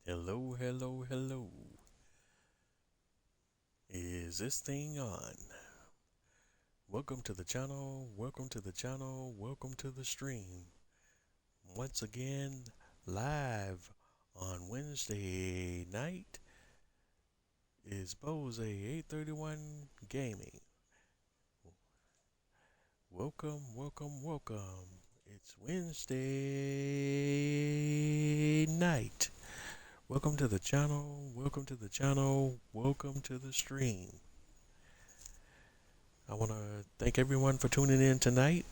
Hello, hello, hello. Is this thing on? Welcome to the channel, welcome to the channel, welcome to the stream. Once again, live on Wednesday night is Bose 831 Gaming. Welcome, welcome, welcome. It's Wednesday night. Welcome to the channel, welcome to the channel, welcome to the stream. I want to thank everyone for tuning in tonight.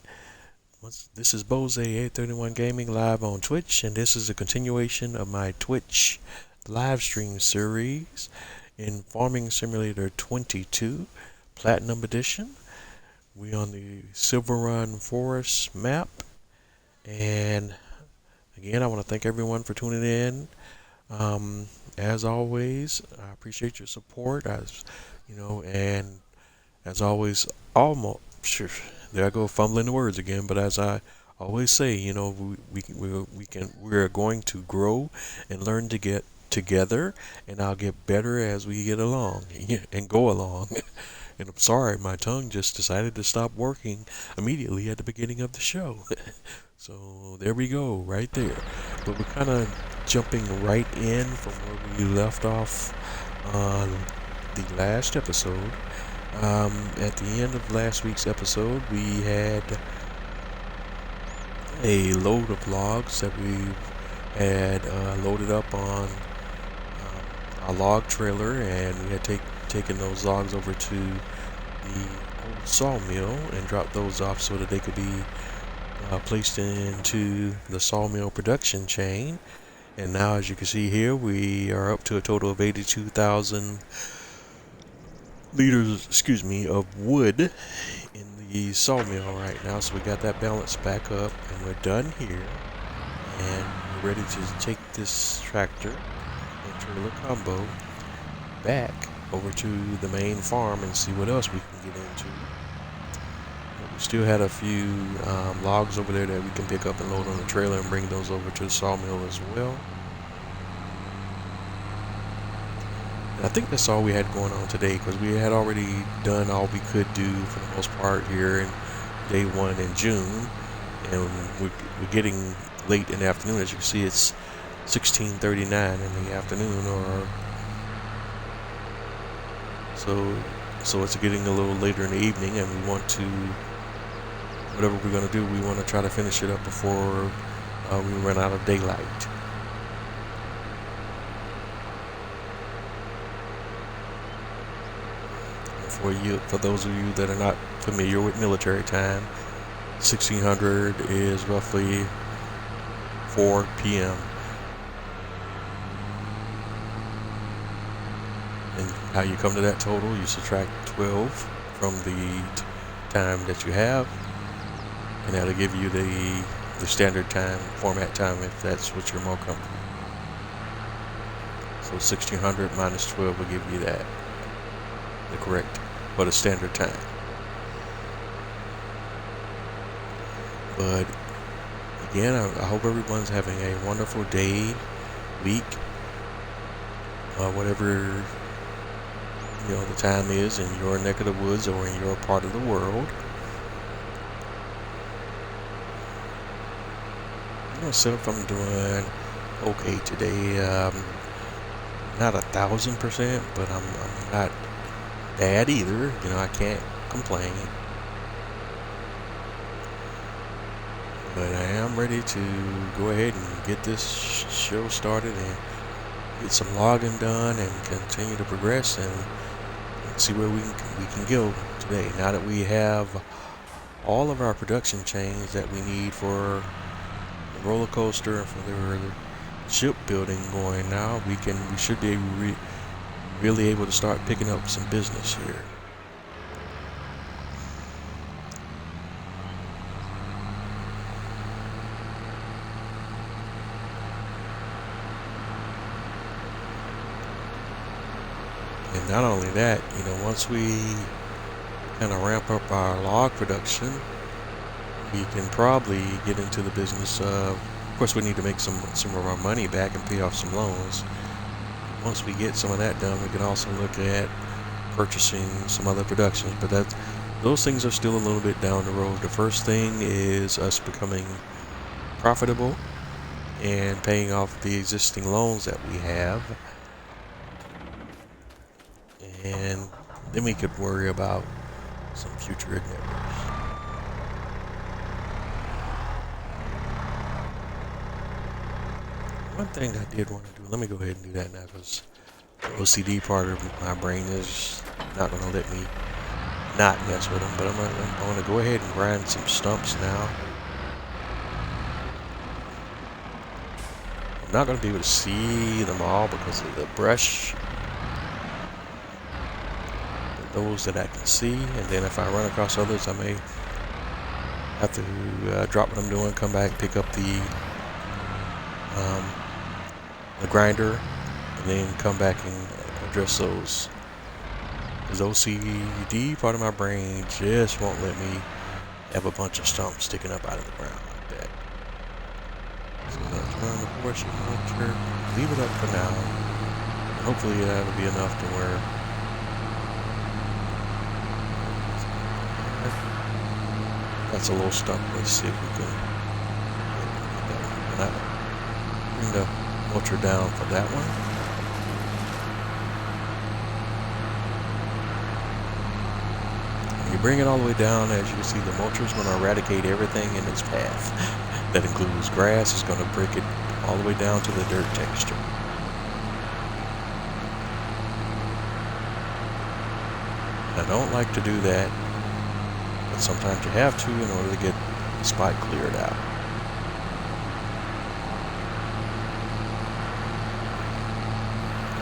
This is Bose 831 Gaming live on Twitch, and this is a continuation of my Twitch live stream series in Farming Simulator 22 Platinum Edition. We on the Silverrun Forest map, and again, I want to thank everyone for tuning in. As always, I appreciate your support. And as always, almost sure. There I go fumbling the words again. But as I always say, we're going to grow and learn to get together, and I'll get better as we get along and go along. And I'm sorry, my tongue just decided to stop working immediately at the beginning of the show. So there we go, right there. But we're kind of jumping right in from where we left off on the last episode. At the end of last week's episode, we had a load of logs that we had loaded up on a log trailer, and we had taken those logs over to the old sawmill and dropped those off so that they could be placed into the sawmill production chain. And now, as you can see here, we are up to a total of 82,000 liters, of wood in the sawmill right now. So we got that balance back up, and we're done here. And we're ready to take this tractor and trailer combo back over to the main farm and see what else we can get into. But we still had a few logs over there that we can pick up and load on the trailer and bring those over to the sawmill as well. I think that's all we had going on today, because we had already done all we could do for the most part here in day one in June, and we're getting late in the afternoon. As you can see, it's 16:39 in the afternoon, or so it's getting a little later in the evening, and we want to, whatever we're going to do, we want to try to finish it up before we run out of daylight. For those of you that are not familiar with military time, 1600 is roughly 4 p.m. And how you come to that total, you subtract 12 from the time that you have, and that'll give you the standard time, format time, if that's what you're more comfortable. So 1600 minus 12 will give you that, the correct, but a standard time. But again, I hope everyone's having a wonderful day, week, whatever the time is in your neck of the woods or in your part of the world. Myself, I'm doing okay today. Not 1,000%, but I'm not bad either. I can't complain. But I am ready to go ahead and get this show started and get some logging done and continue to progress and see where we can go today. Now that we have all of our production chains that we need for the roller coaster and for the shipbuilding going now, we should be really able to start picking up some business here. And not only that, once we kind of ramp up our log production, we can probably get into the business of course, we need to make some of our money back and pay off some loans. once we get some of that done, we can also look at purchasing some other productions, but those things are still a little bit down the road. The first thing is us becoming profitable and paying off the existing loans that we have, and then we could worry about some future endeavors. One thing I did want to do, let me go ahead and do that now, because the OCD part of my brain is not going to let me not mess with them, but I want to go ahead and grind some stumps now. I'm not going to be able to see them all because of the brush, but those that I can see, and then if I run across others, I may have to drop what I'm doing, come back, pick up the grinder, and then come back and address those. Because OCD part of my brain just won't let me have a bunch of stumps sticking up out of the ground like that. So I'm going to turn the portion culture, leave it up for now. And hopefully that'll be enough to where that's a little stump. Let's see if we can get that one. Bring the mulcher down for that one. When you bring it all the way down, as you can see, the mulcher is going to eradicate everything in its path. That includes grass. It's going to break it all the way down to the dirt texture. I don't like to do that, but sometimes you have to in order to get the spot cleared out.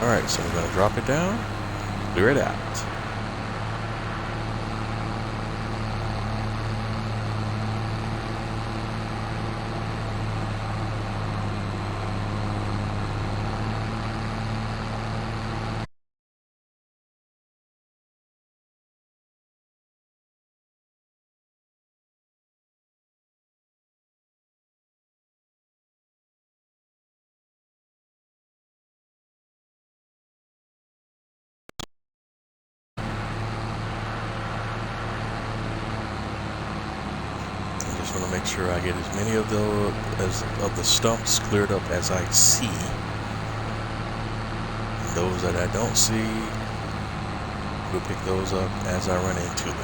Alright, so we're going to drop it down, clear it out. I want to make sure I get as many of the stumps cleared up as I see. And those that I don't see, we'll pick those up as I run into them.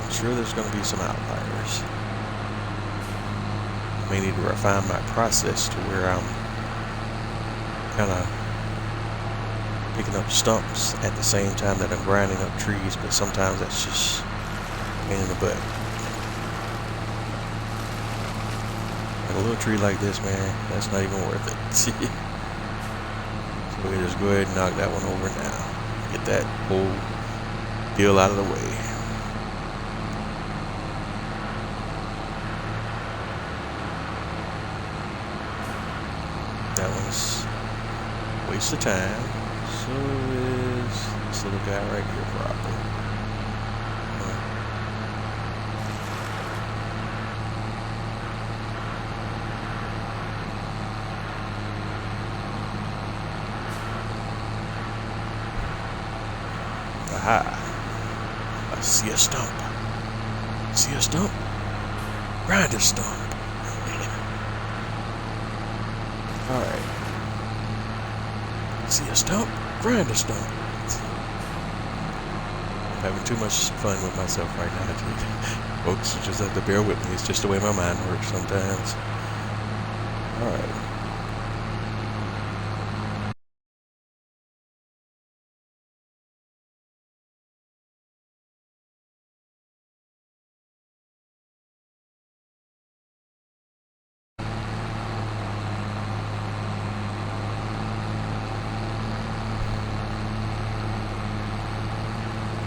I'm sure there's going to be some outliers. I may need to refine my process to where I'm kind of picking up stumps at the same time that I'm grinding up trees, but sometimes that's just a pain in the butt. Like a little tree like this, man, that's not even worth it. So we just go ahead and knock that one over now. Get that whole deal out of the way. That one's a waste of time. So is this little guy right here, probably. Aha! I see a stump. See a stump? Grind a stump. Alright. See a stump? Grind a stump. I'm having too much fun with myself right now. Folks, you just have to bear with me. It's just the way my mind works sometimes. Alright.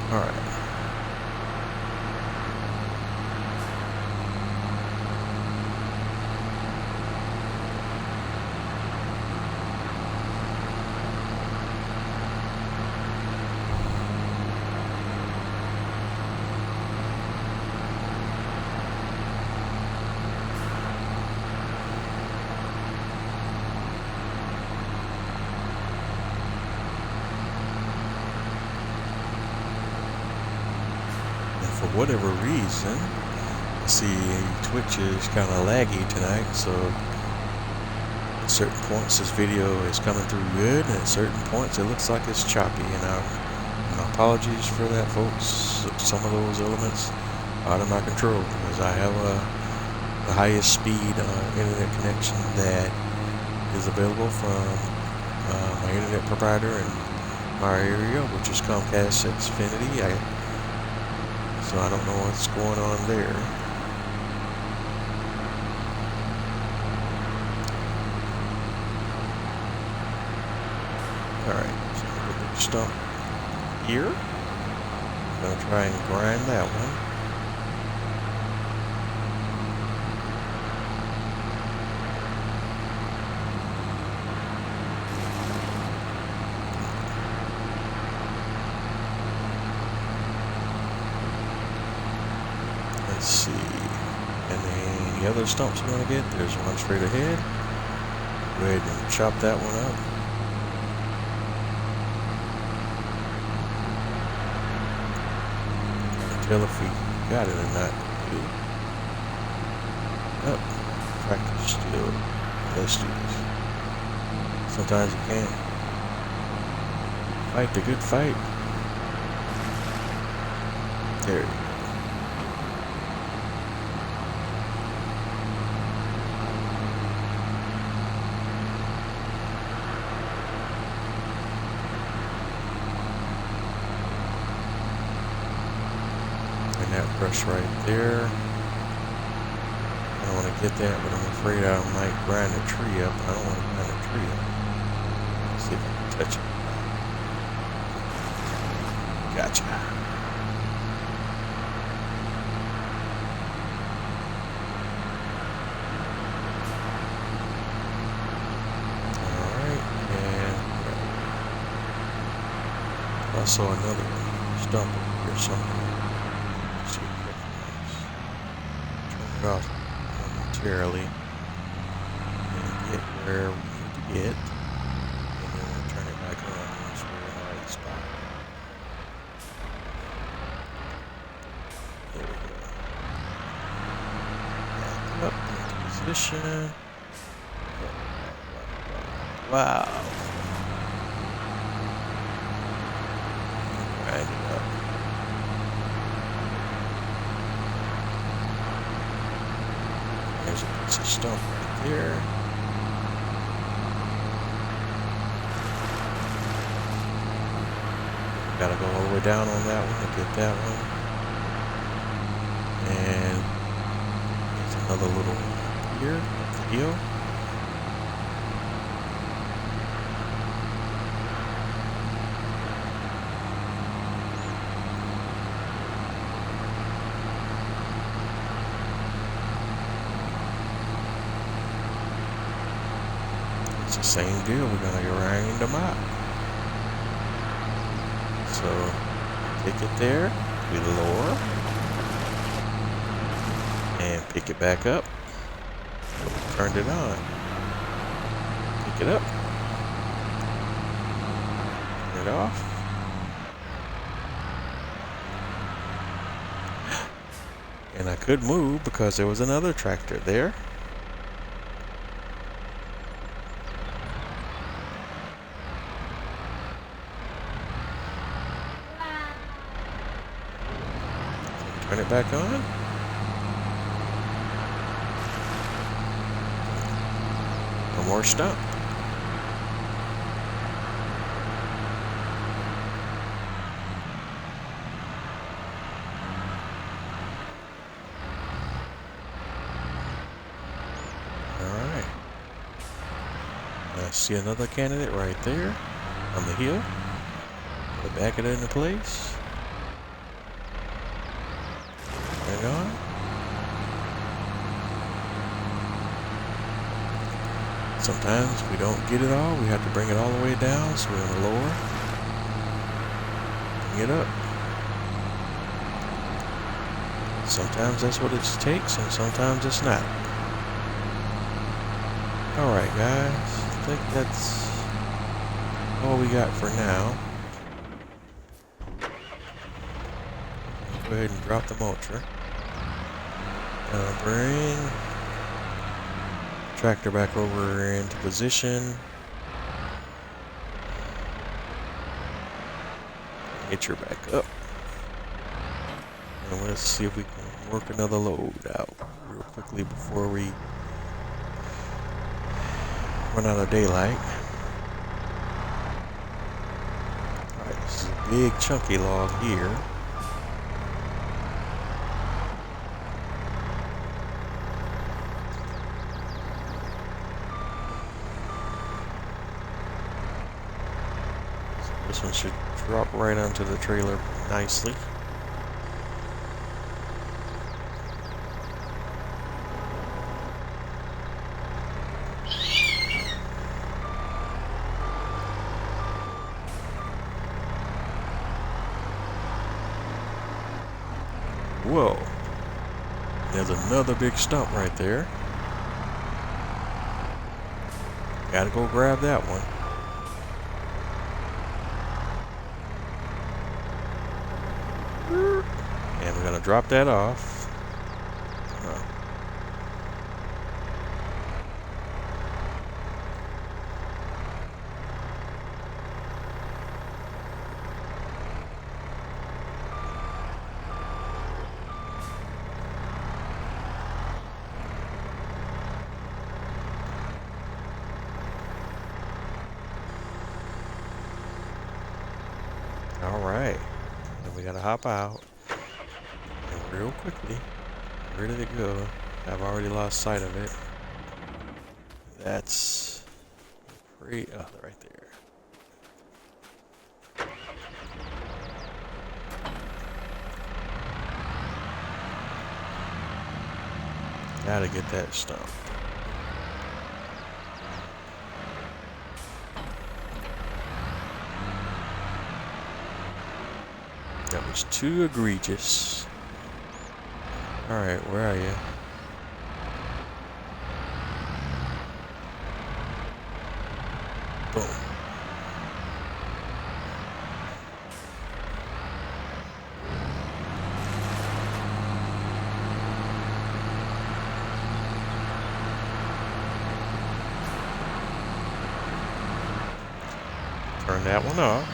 Alright. for whatever reason, I see Twitch is kind of laggy tonight, so at certain points this video is coming through good, and at certain points it looks like it's choppy, and my apologies for that, folks. Some of those elements out of my control, because I have the highest speed internet connection that is available from my internet provider in my area, which is Comcast Xfinity. So I don't know what's going on there. Alright, so I'm going to stump here. I'm going to try and grind that one. Let's see. And then the other stumps we're going to get, there's one straight ahead. Go ahead and chop that one up. Tell if we got it or not. Oh, tractor still. Let's do this. Sometimes you can't fight the good fight. There you go. That brush right there. I don't want to get that, but I'm afraid I might grind a tree up. I don't want to grind a tree up. Let's see if I can touch it. Gotcha. Alright, and also another stump here somewhere. Turn it off momentarily and get where we need to get, and then we'll turn it back on once we're in the right spot. There we go. Back up into position. Wow. Grind it up. There's a piece of stump right there. Gotta go all the way down on that one to get that one. And there's another little pier up the hill. It's the same deal. We're gonna grind them out. So take it there, we lower, and pick it back up. Turned it on. Pick it up. Turn it off. And I could move because there was another tractor there. Turn it back on. One more stump. Alright. I see another candidate right there on the hill. Put back it into place. Turn it on. Sometimes we don't get it all. We have to bring it all the way down, so we're going to lower. Bring it up. Sometimes that's what it takes, and sometimes it's not. Alright guys, I think that's all we got for now. go ahead and drop the mulcher. Bring tractor back over into position. Get your back up. And let's see if we can work another load out real quickly before we run out of daylight. Alright, this is a big chunky log here. So this one should drop right onto the trailer nicely. Whoa, there's another big stump right there. Gotta go grab that one. And we're gonna drop that off. Alright, then we gotta hop out and real quickly. Where did it go? I've already lost sight of it. That's great. Oh, right there. Gotta get that stump. That was too egregious. Alright, where are you? Boom. Turn that one off.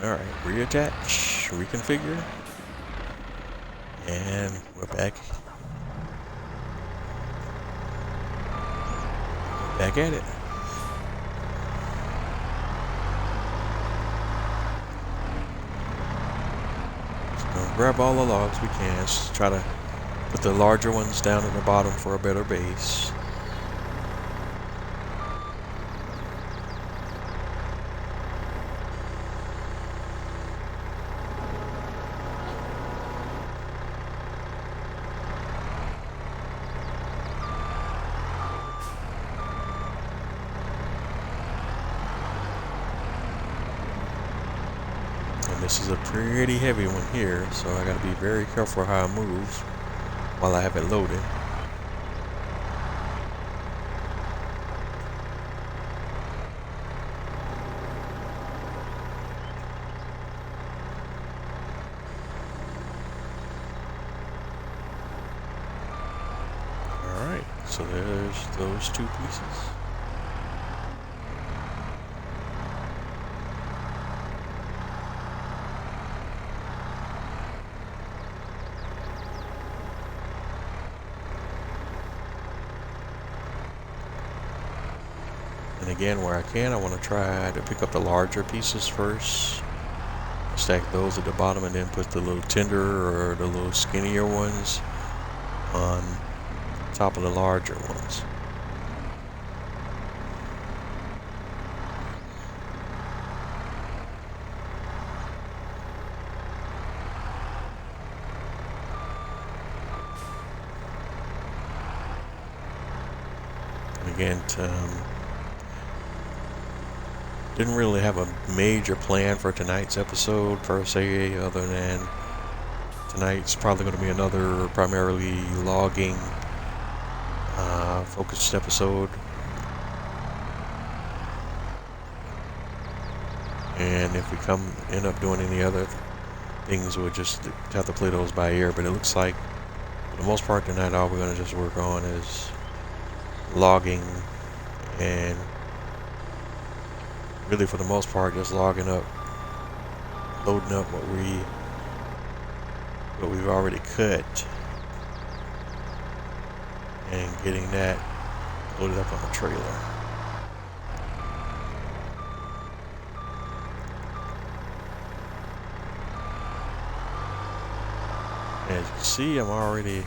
Alright, reattach, reconfigure, and we're back at it. So we'll grab all the logs we can. Let's try to put the larger ones down at the bottom for a better base. This is a pretty heavy one here, so I gotta be very careful how I move while I have it loaded. Alright, so there's those two pieces. And again, where I can, I want to try to pick up the larger pieces first. Stack those at the bottom and then put the little tender or the little skinnier ones on top of the larger ones. And again, didn't really have a major plan for tonight's episode per se, other than tonight's probably going to be another primarily logging focused episode. And if we end up doing any other things, we'll just have to play those by ear. But it looks like, for the most part tonight, all we're going to just work on is logging, and really for the most part just logging up, loading up what we've already cut, and getting that loaded up on the trailer. As you can see, I'm already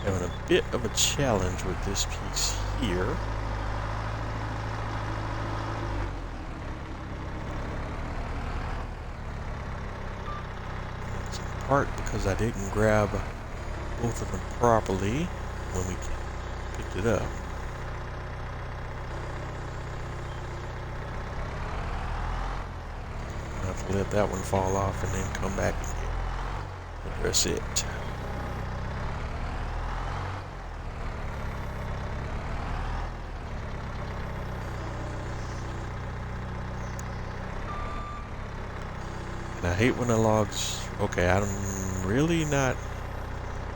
having a bit of a challenge with this piece here. It's in part because I didn't grab both of them properly when we picked it up. I have to let that one fall off and then come back and address it. And I hate when the logs, okay, I'm really not,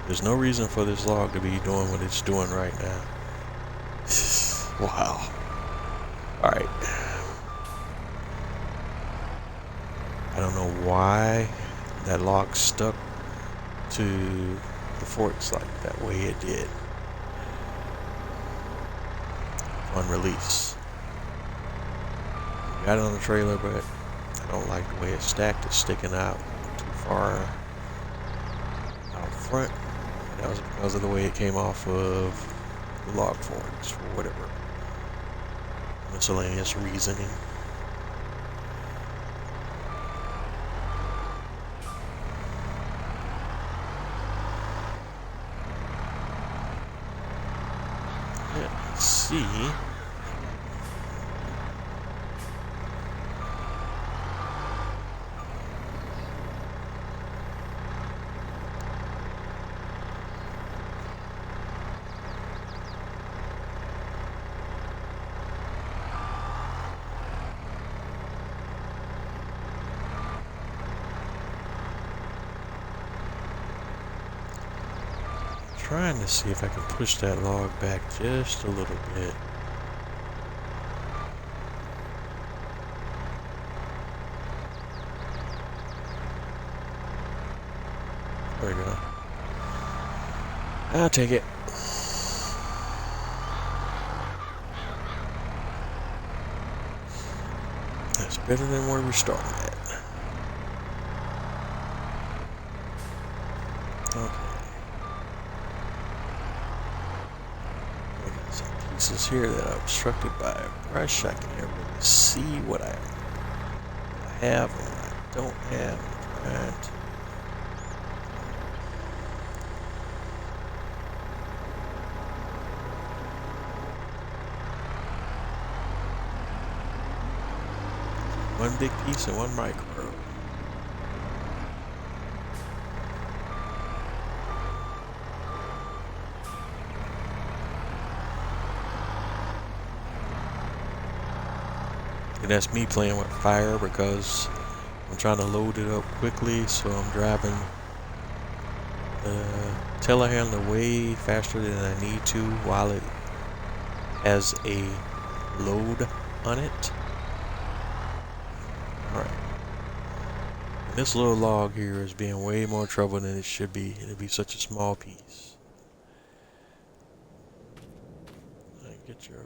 there's no reason for this log to be doing what it's doing right now. Wow. Alright. I don't know why that log stuck to the forks like that way it did on release. Got it on the trailer, but I don't like the way it's stacked. It's sticking out too far out front. That was because of the way it came off of the log forks, for whatever miscellaneous reasoning. Let's see. Trying to see if I can push that log back just a little bit. There we go. I'll take it. That's better than where we started at. Okay. Pieces here that are obstructed by a brush. I can't really see what I have and what I don't have. Right. One big piece and one micro. And that's me playing with fire because I'm trying to load it up quickly, so I'm driving the telehandler way faster than I need to while it has a load on it. Alright. And this little log here is being way more trouble than it should be. It'll be such a small piece. Get your...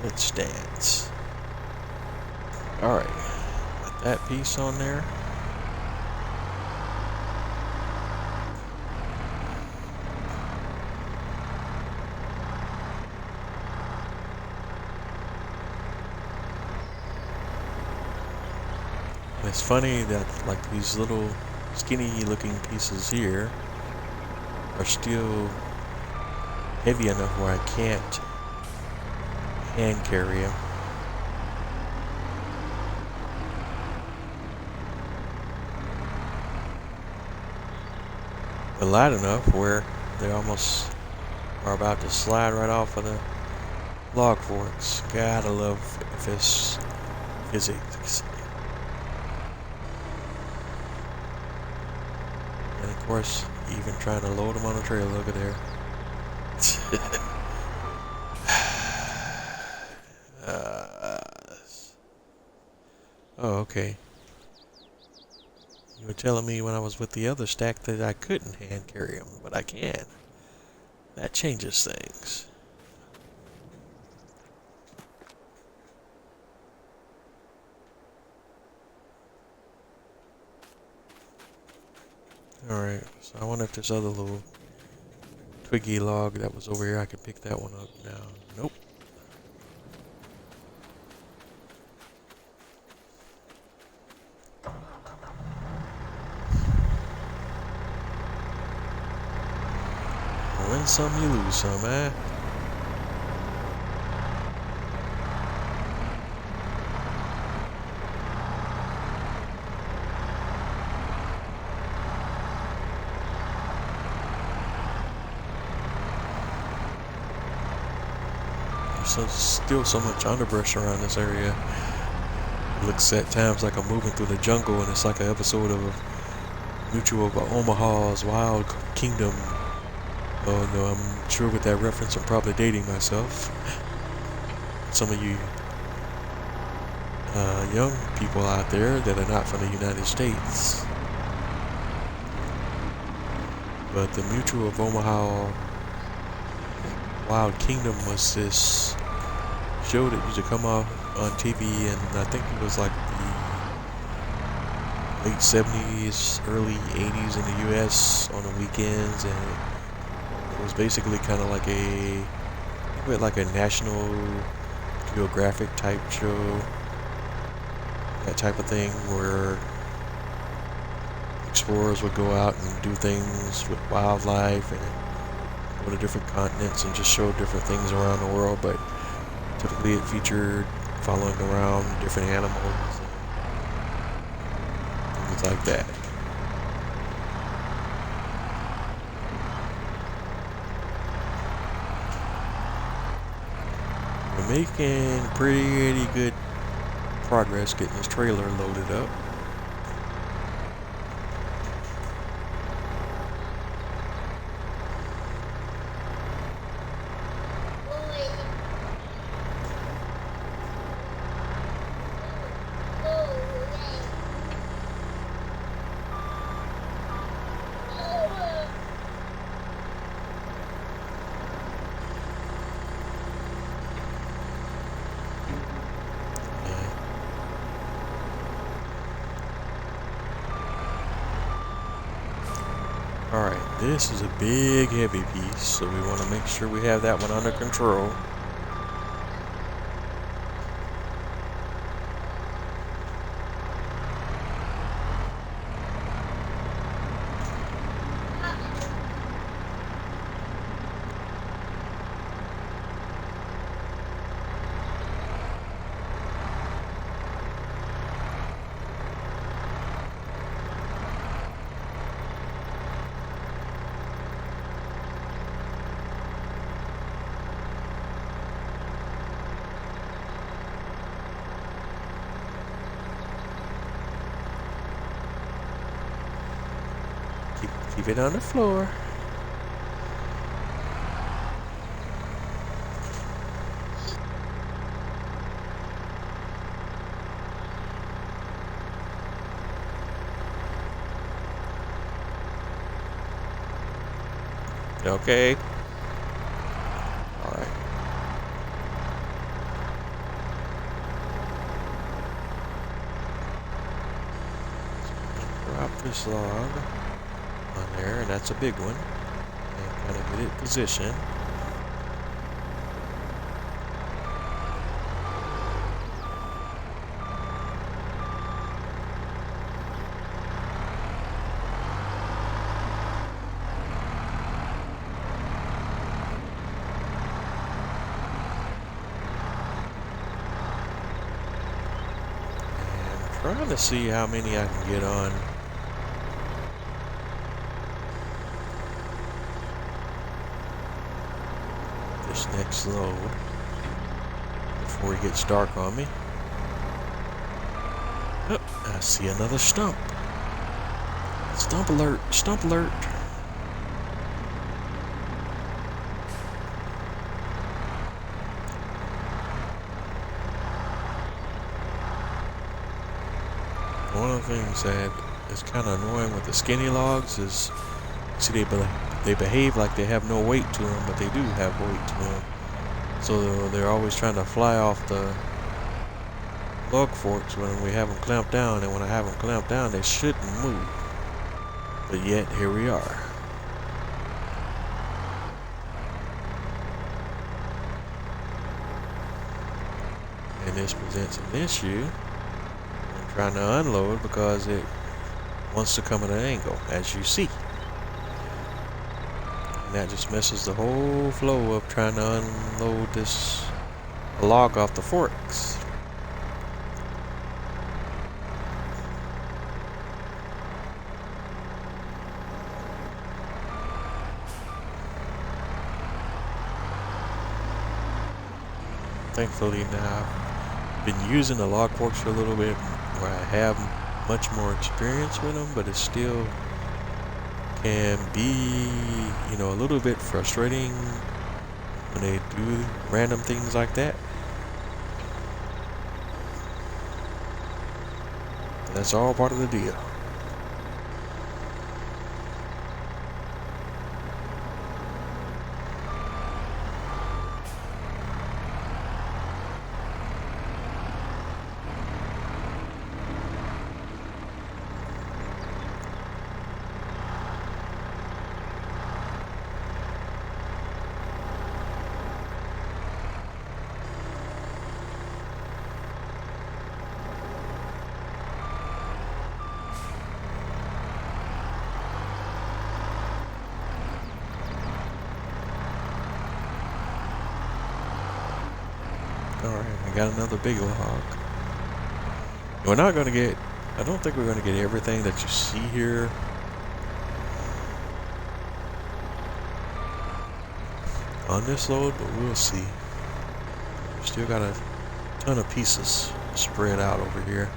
Let's dance. Alright, got that piece on there. And it's funny that like these little skinny looking pieces here are still heavy enough where I can't hand carry them. But light enough where they almost are about to slide right off of the log forks. Gotta love this physics. And of course, even trying to load them on the trailer. Look at there. Oh, okay. You were telling me when I was with the other stack that I couldn't hand carry them, but I can. That changes things. Alright, so I wonder if this other little twiggy log that was over here, I can pick that one up now. Nope. Win some, you lose some, eh? There's still so much underbrush around this area. It looks at times like I'm moving through the jungle and it's like an episode of Mutual of Omaha's Wild Kingdom. Oh no, I'm sure with that reference I'm probably dating myself. Some of you young people out there that are not from the United States. But the Mutual of Omaha Wild Kingdom was this show that used to come off on TV, and I think it was like the late 70s, early 80s in the US on the weekends, and it was basically kind of like a National Geographic type show, that type of thing, where explorers would go out and do things with wildlife and go to different continents and just show different things around the world, but typically it featured following around different animals and things like that. We're making pretty good progress getting this trailer loaded up. Alright, this is a big heavy piece, so we want to make sure we have that one under control. Keep it on the floor. Okay. All right. Drop this log on there, and that's a big one. And kind of get it positioned. Trying to see how many I can get on this next load before it gets dark on me. Oh, I see another stump. Stump alert, stump alert. One of the things that is kind of annoying with the skinny logs is, see, they behave like they have no weight to them, but they do have weight to them. So they're always trying to fly off the log forks when we have them clamped down, and when I have them clamped down, they shouldn't move. But yet, here we are. And this presents an issue when trying to unload because it wants to come at an angle, as you see. And that just messes the whole flow of trying to unload this log off the forks. Thankfully now I've been using the log forks for a little bit where I have much more experience with them, but it still can be, you know, a little bit frustrating when they do random things like that. That's all part of the deal. Alright, I got another big log. We're not going to get, I don't think we're going to get everything that you see here. On this load, but we'll see. We still got a ton of pieces spread out over here.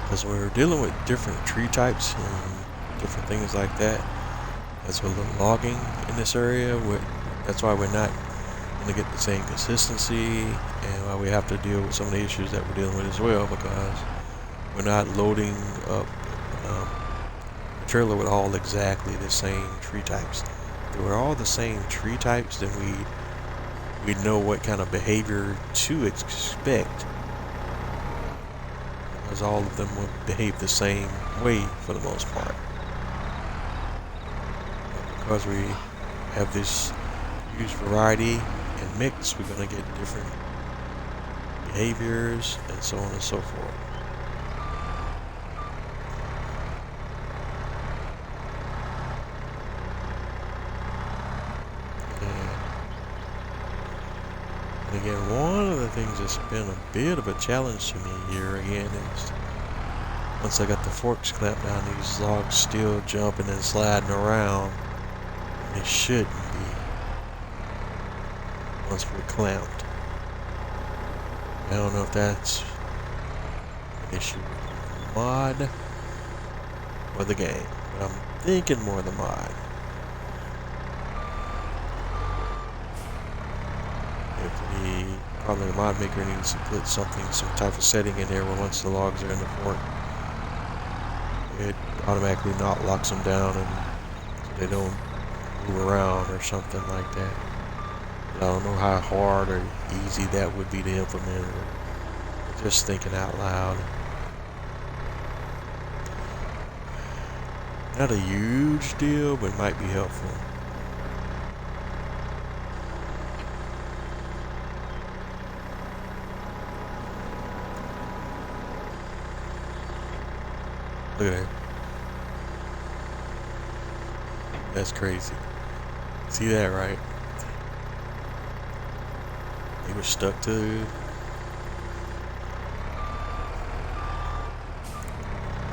Because we're dealing with different tree types and different things like that. As we're logging in this area, that's why we're not going to get the same consistency, and why we have to deal with some of the issues that we're dealing with as well, because we're not loading up a trailer with all exactly the same tree types. If they were all the same tree types, then we'd know what kind of behavior to expect. Because all of them would behave the same way for the most part. But because we have this huge variety and mix, we're going to get different behaviors and so on and so forth. And again, one of the things that's been a bit of a challenge to me here again is once I got the forks clamped down, these logs still jumping and sliding around. And they shouldn't be once we're clamped. I don't know if that's an issue with the mod or the game, but I'm thinking more the mod. Probably the mod maker needs to put some type of setting in there where once the logs are in the fork, it automatically not locks them down, and so they don't move around or something like that. I don't know how hard or easy that would be to implement, or just thinking out loud. Not a huge deal, but might be helpful. Look at that. That's crazy. See that, right? They were stuck to... They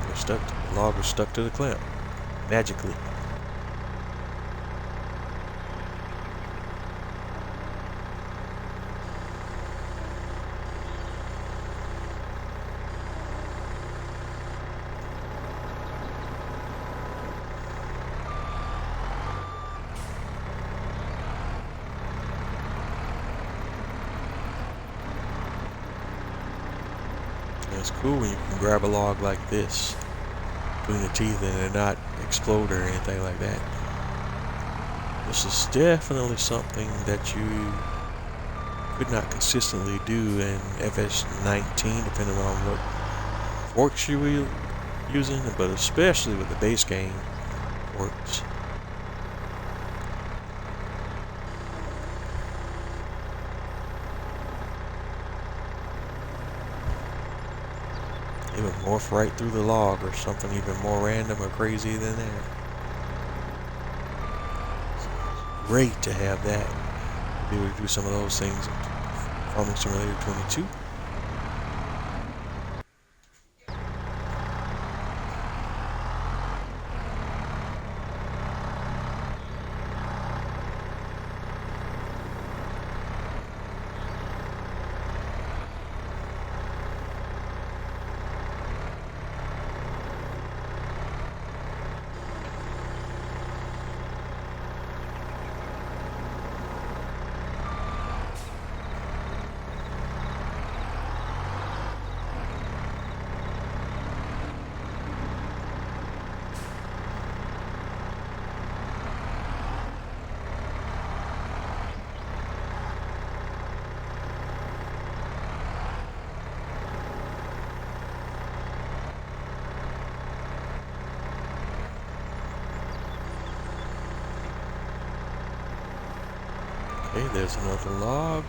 were stuck. The log was stuck to the clamp. Magically. It's cool when you can grab a log like this between the teeth and it not explode or anything like that. This is definitely something that you could not consistently do in FS19, depending on what forks you were using, but especially with the base game forks. It would morph right through the log or something even more random or crazy than that. It's great to have that. Be able to do some of those things in Farming Simulator 22. Okay, there's another log.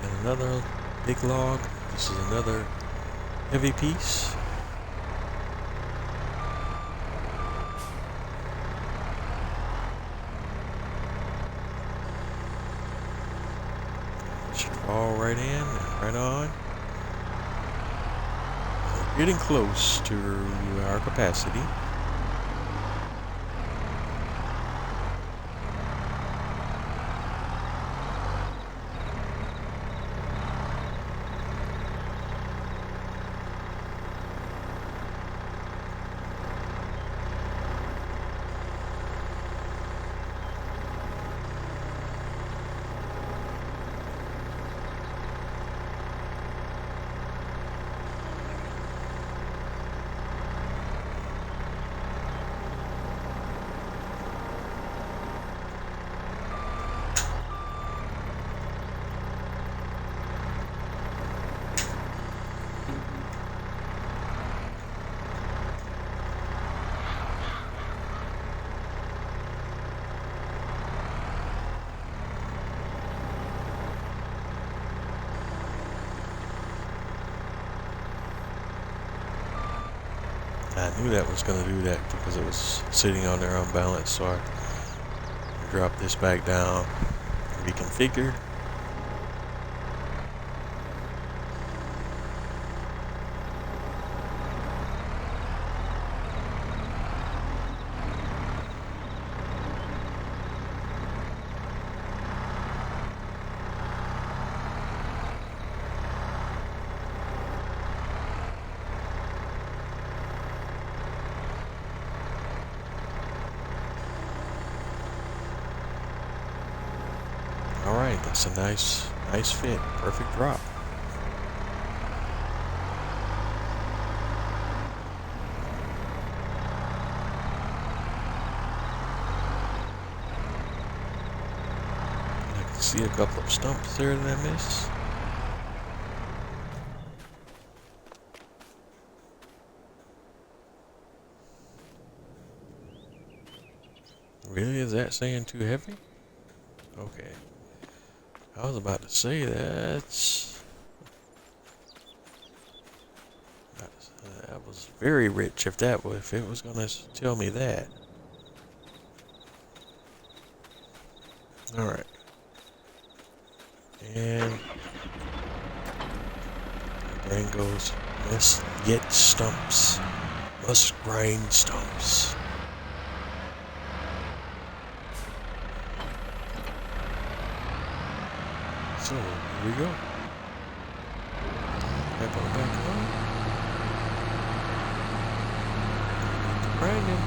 And another big log. This is another heavy piece. It should fall right in and right on. We're getting close to our capacity. I knew that was going to do that because it was sitting on there unbalanced, so I dropped this back down, reconfigure. Alright, that's a nice fit. Perfect drop. I can see a couple of stumps there that I missed. Really? Is that saying too heavy? Okay. I was about to say that was very rich if it was gonna tell me that. All right, and my brain goes, must get stumps, must grind stumps. So here we go. Back on. Grinding.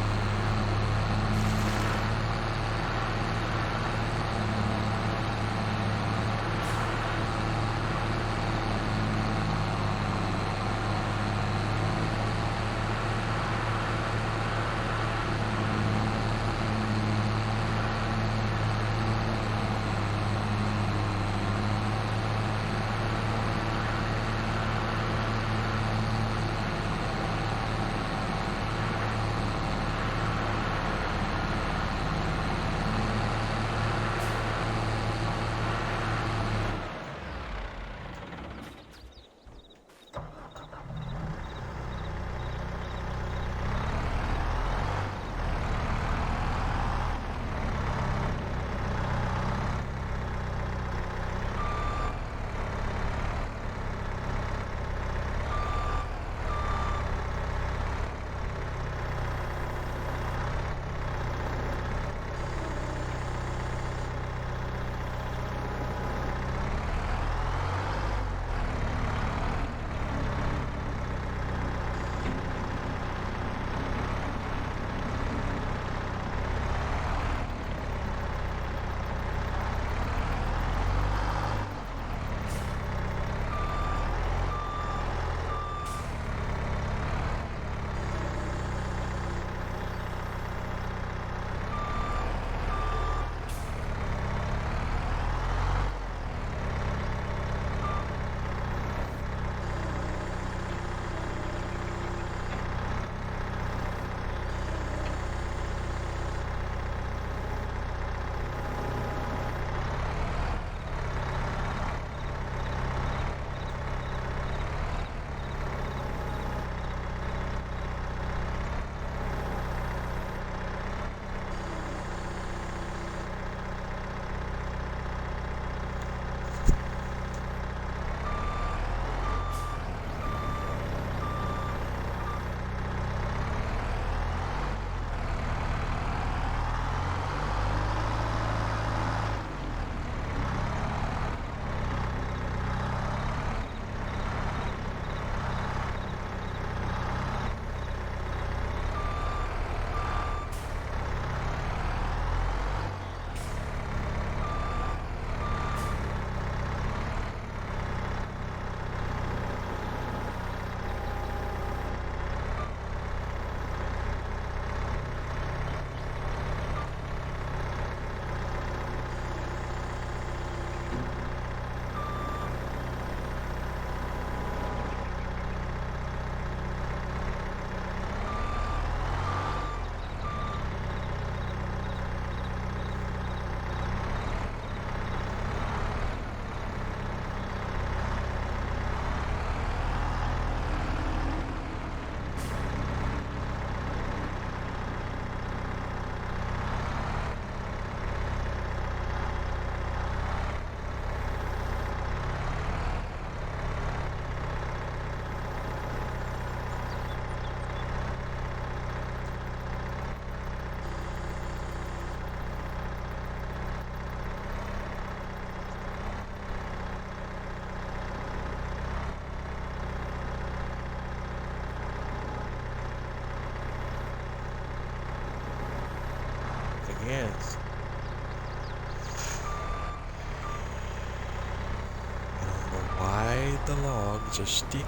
why the logs are sticking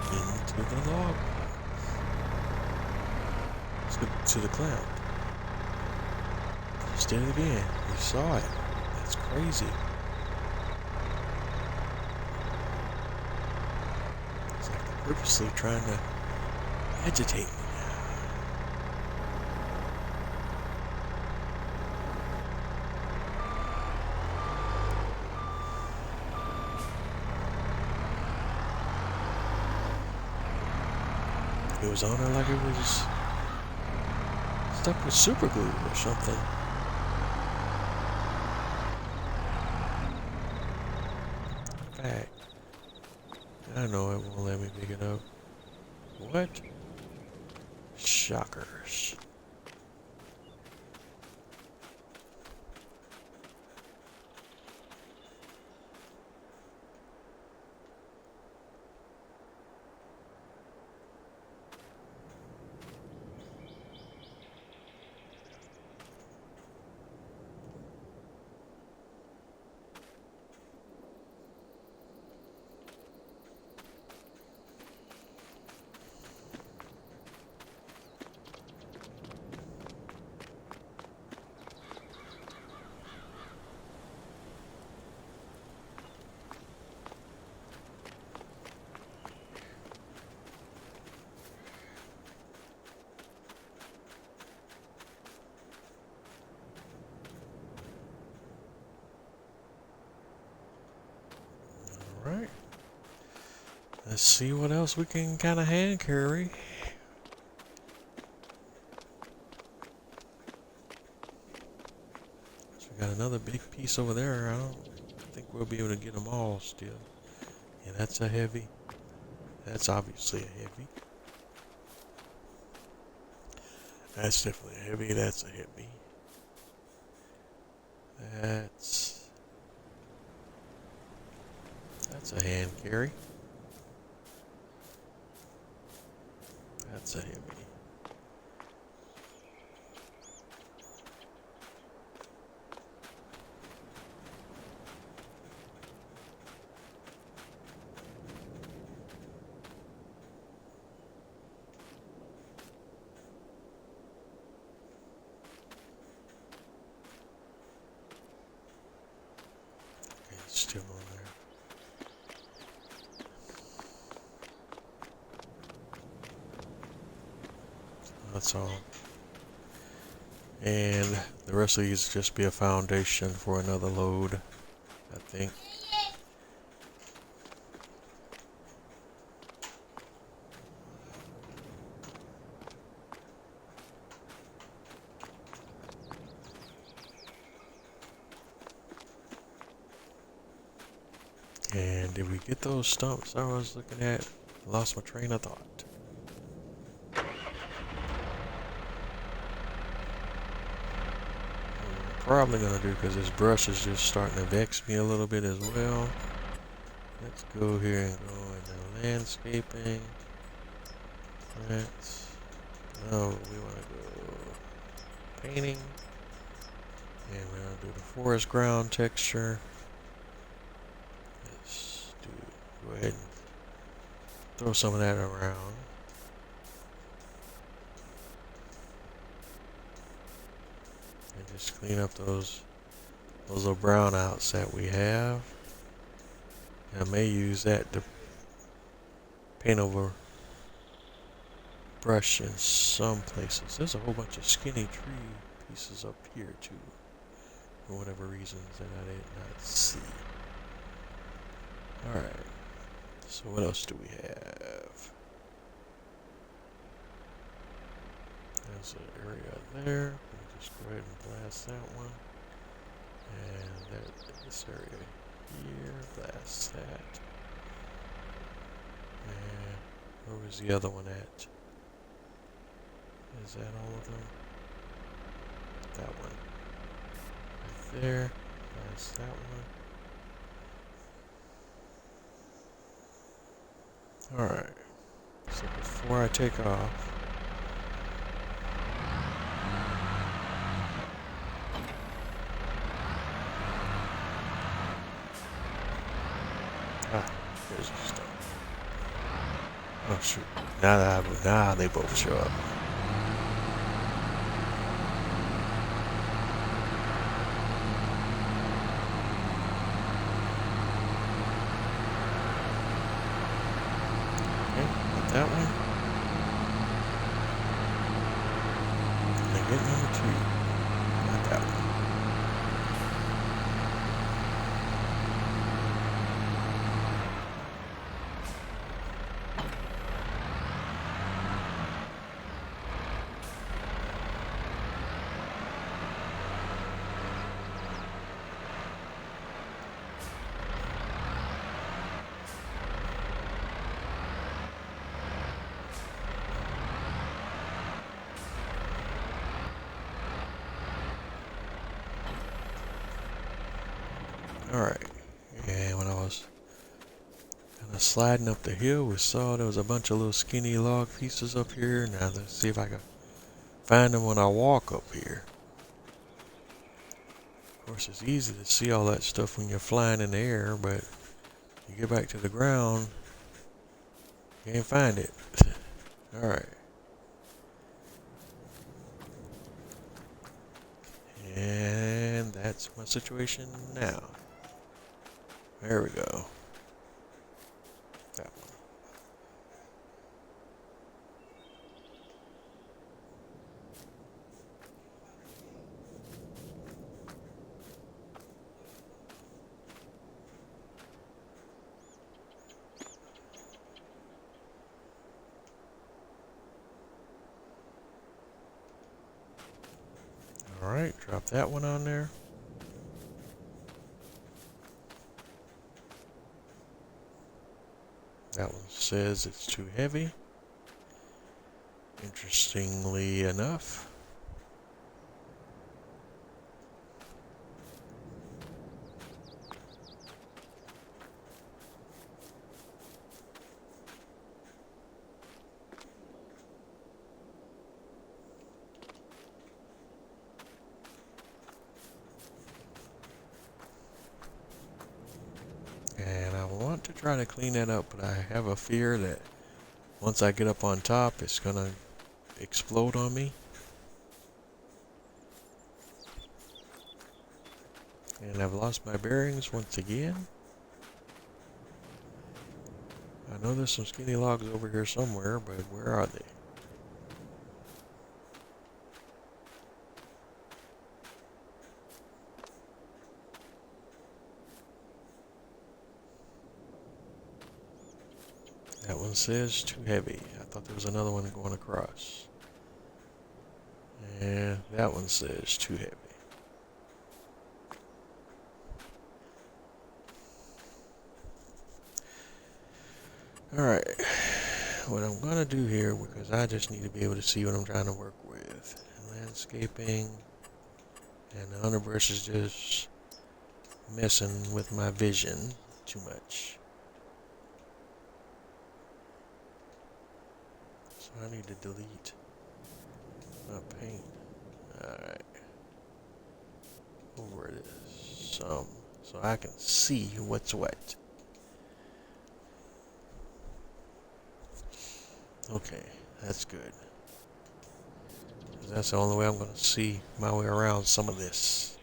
to the log, to the clamp. Just did it again. We saw it. That's crazy. It's like they're purposely trying to agitate me now. It was on her like it was stuck with super glue or something. In fact, I know it won't let me pick it up. What? Shockers. Alright. Let's see what else we can kind of hand carry. So we got another big piece over there. I don't think we'll be able to get them all still. Yeah, that's a heavy. That's obviously a heavy. That's definitely a heavy. That's a heavy. That's a hand carry. That's a heavy. Okay, it's still on there. That's all. And the rest of these just be a foundation for another load, I think. And did we get those stumps I was looking at? Lost my train of thought. Probably gonna do, because this brush is just starting to vex me a little bit as well. Let's go here and go into landscaping. We want to go painting, and we're gonna do the forest ground texture. Let's go ahead and throw some of that around. And just clean up those little brownouts that we have. And I may use that to paint over brush in some places. There's a whole bunch of skinny tree pieces up here too, for whatever reasons that I did not see. Alright, so what else do we have? There's an area there. Just go ahead and blast that one. And this area here, blast that. And where was the other one at? Is that all of them? That one. Right there. Blast that one. Alright. So before I take off, there's the stuff. Oh shoot. Now they both show up. Okay, got that one. And I get number 2. Got that one. Alright. And when I was kind of sliding up the hill, we saw there was a bunch of little skinny log pieces up here. Now let's see if I can find them when I walk up here. Of course, it's easy to see all that stuff when you're flying in the air, but you get back to the ground, you can't find it. Alright. And that's my situation now. There we go. That one. Alright, drop that one on there. That one says it's too heavy. Interestingly enough. And I want to try to clean that up, but I have a fear that once I get up on top, it's gonna explode on me. And I've lost my bearings once again. I know there's some skinny logs over here somewhere, but where are they? That one says too heavy. I thought there was another one going across. And that one says too heavy. Alright, what I'm going to do here, because I just need to be able to see what I'm trying to work with. Landscaping, and the underbrush is just messing with my vision too much. So I need to delete my paint. Alright. Over it is some, so I can see what's what. Okay, that's good. That's the only way I'm going to see my way around some of this.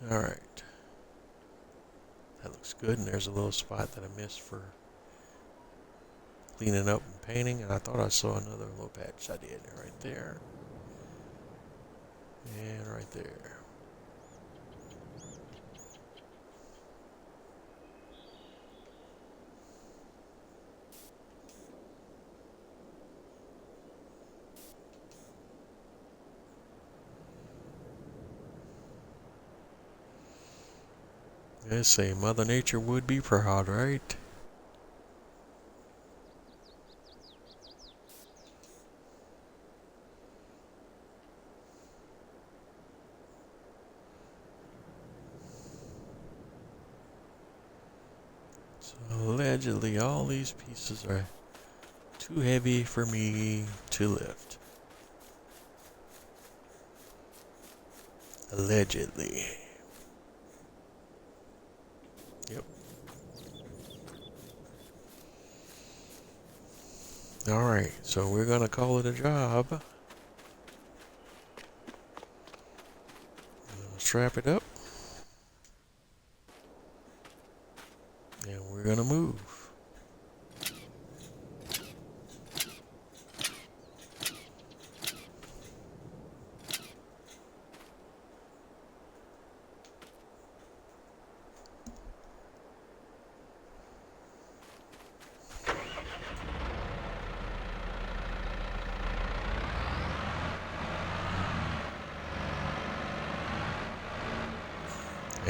Alright. That looks good, and there's a little spot that I missed for cleaning up and painting, and I thought I saw another little patch. I did, right there. And right there. They say Mother Nature would be proud, right? So allegedly all these pieces are too heavy for me to lift. Allegedly. Yep. Alright, so we're gonna call it a job. Strap it up. And we're gonna move.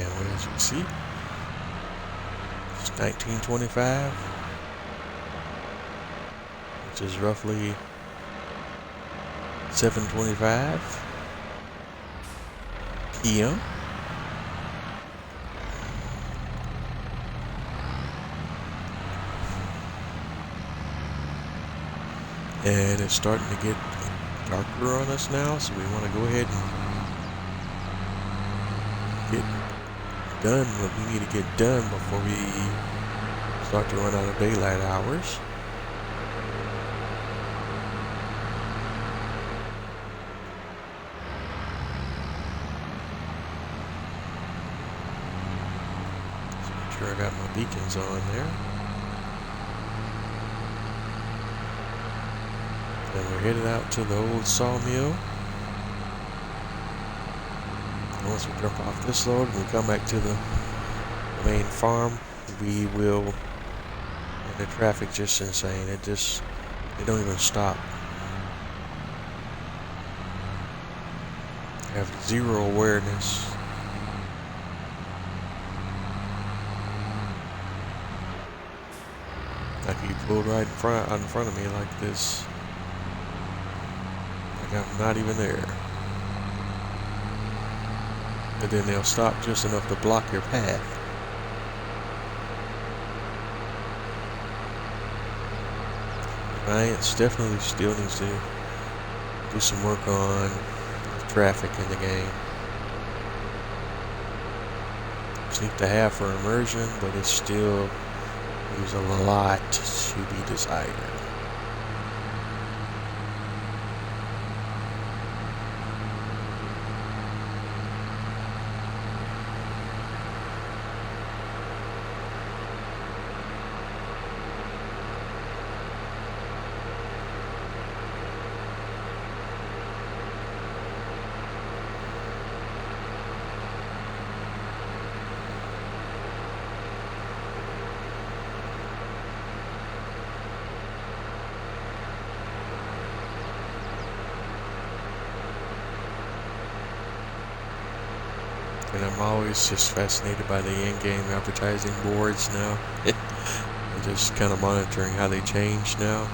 And as you see, it's 1925, which is roughly 7:25 p.m. And it's starting to get darker on us now, so we want to go ahead and get done what we need to get done before we start to run out of daylight hours. So make sure I got my beacons on there. And we're headed out to the old sawmill. Once we jump off this load and we come back to the main farm, we will, and the traffic just insane. It don't even stop. I have zero awareness. Like he pulled right in front of me like this. Like I'm not even there. But then they'll stop just enough to block your path. Giants definitely still needs to do some work on the traffic in the game. It's neat to have for immersion, but it still leaves a lot to be desired. And I'm always just fascinated by the in-game advertising boards now. I'm just kind of monitoring how they change now.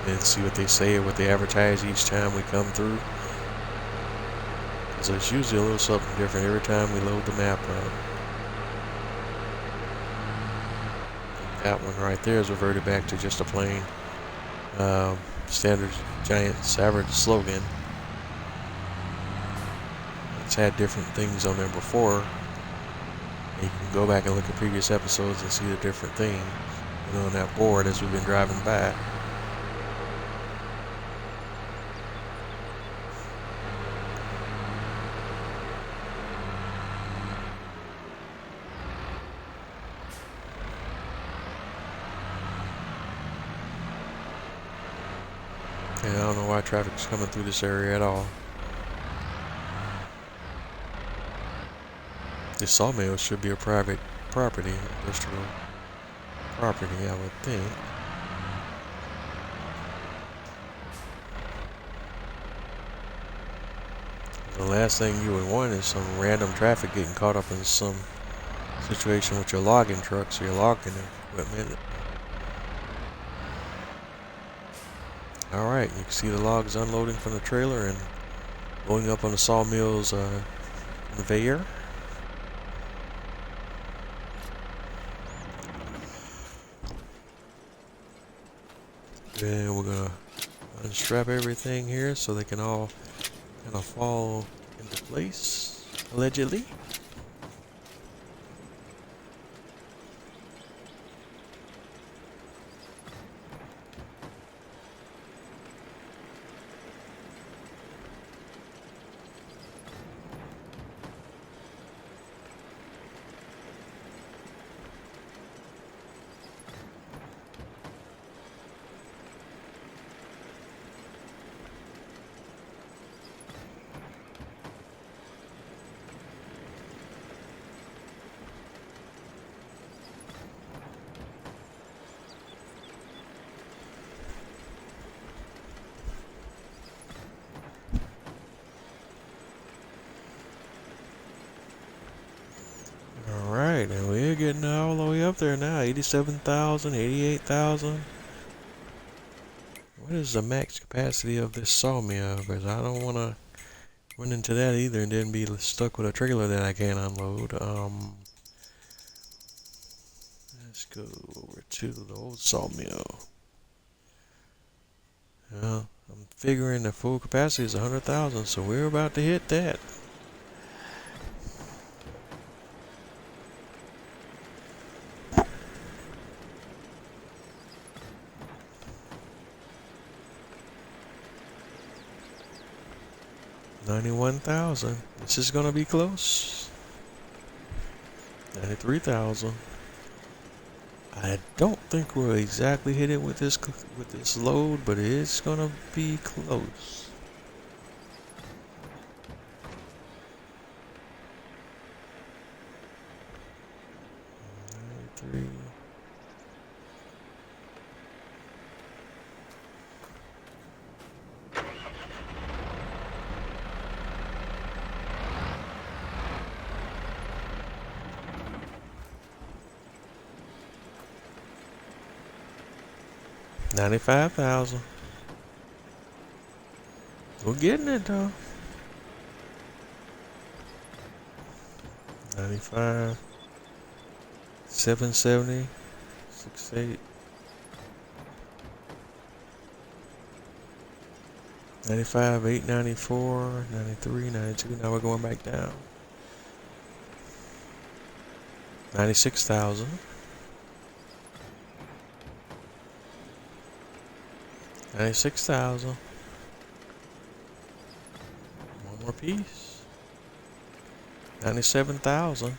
And see what they say, what they advertise each time we come through. Because there's usually a little something different every time we load the map up. That one right there is reverted back to just a plain standard Giants average slogan. It's had different things on there before. And you can go back and look at previous episodes and see the different things on that board as we've been driving by. And I don't know why traffic's coming through this area at all. This sawmill should be a private property, industrial property, I would think. The last thing you would want is some random traffic getting caught up in some situation with your logging trucks or your logging equipment. Alright, you can see the logs unloading from the trailer and going up on the sawmill's conveyor. And we're gonna unstrap everything here so they can all kind of fall into place, allegedly. there now. 87,000, 88,000. What is the max capacity of this sawmill? Because I don't want to run into that either and then be stuck with a trailer that I can't unload. Let's go over to the old sawmill. Well, I'm figuring the full capacity is 100,000, so we're about to hit that. $91,000. This is gonna be close. 93,000. I don't think we'll exactly hit it with this load, but it's gonna be close. $93. $95,000. We're getting it though. 95, 770, 68, 95, 894, 93, 92. Now we're going back down. 96,000. 96,000. One more piece. 97,000.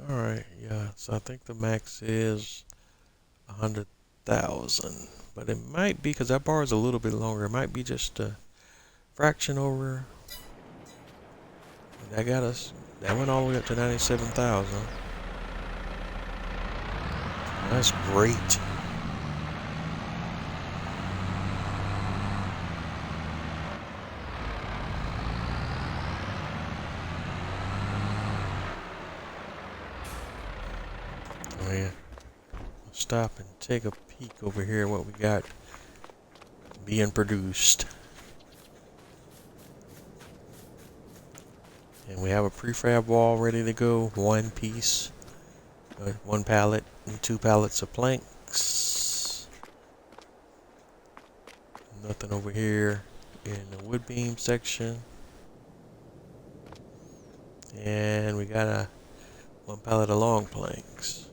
Alright, yeah, so I think the max is 100,000. But it might be, because that bar is a little bit longer, it might be just a fraction over. That got us, that went all the way up to 97,000. That's great. Oh yeah. Let's stop and take a peek over here at what we got being produced. And we have a prefab wall ready to go. One piece. One pallet and 2 pallets of planks. Nothing over here in the wood beam section. And we got 1 pallet of long planks.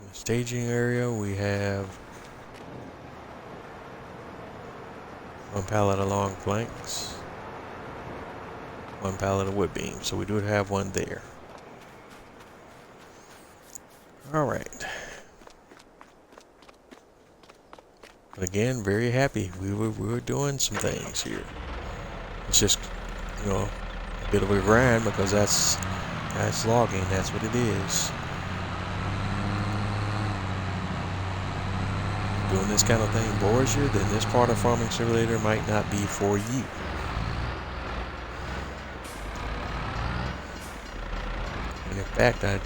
In the staging area we have 1 pallet of long planks. 1 pallet of wood beam, so we do have one there. Alright. Again, very happy. We were doing some things here. It's just, you know, a bit of a grind because that's logging, that's what it is. Doing this kind of thing bores you, then this part of Farming Simulator might not be for you. In fact, I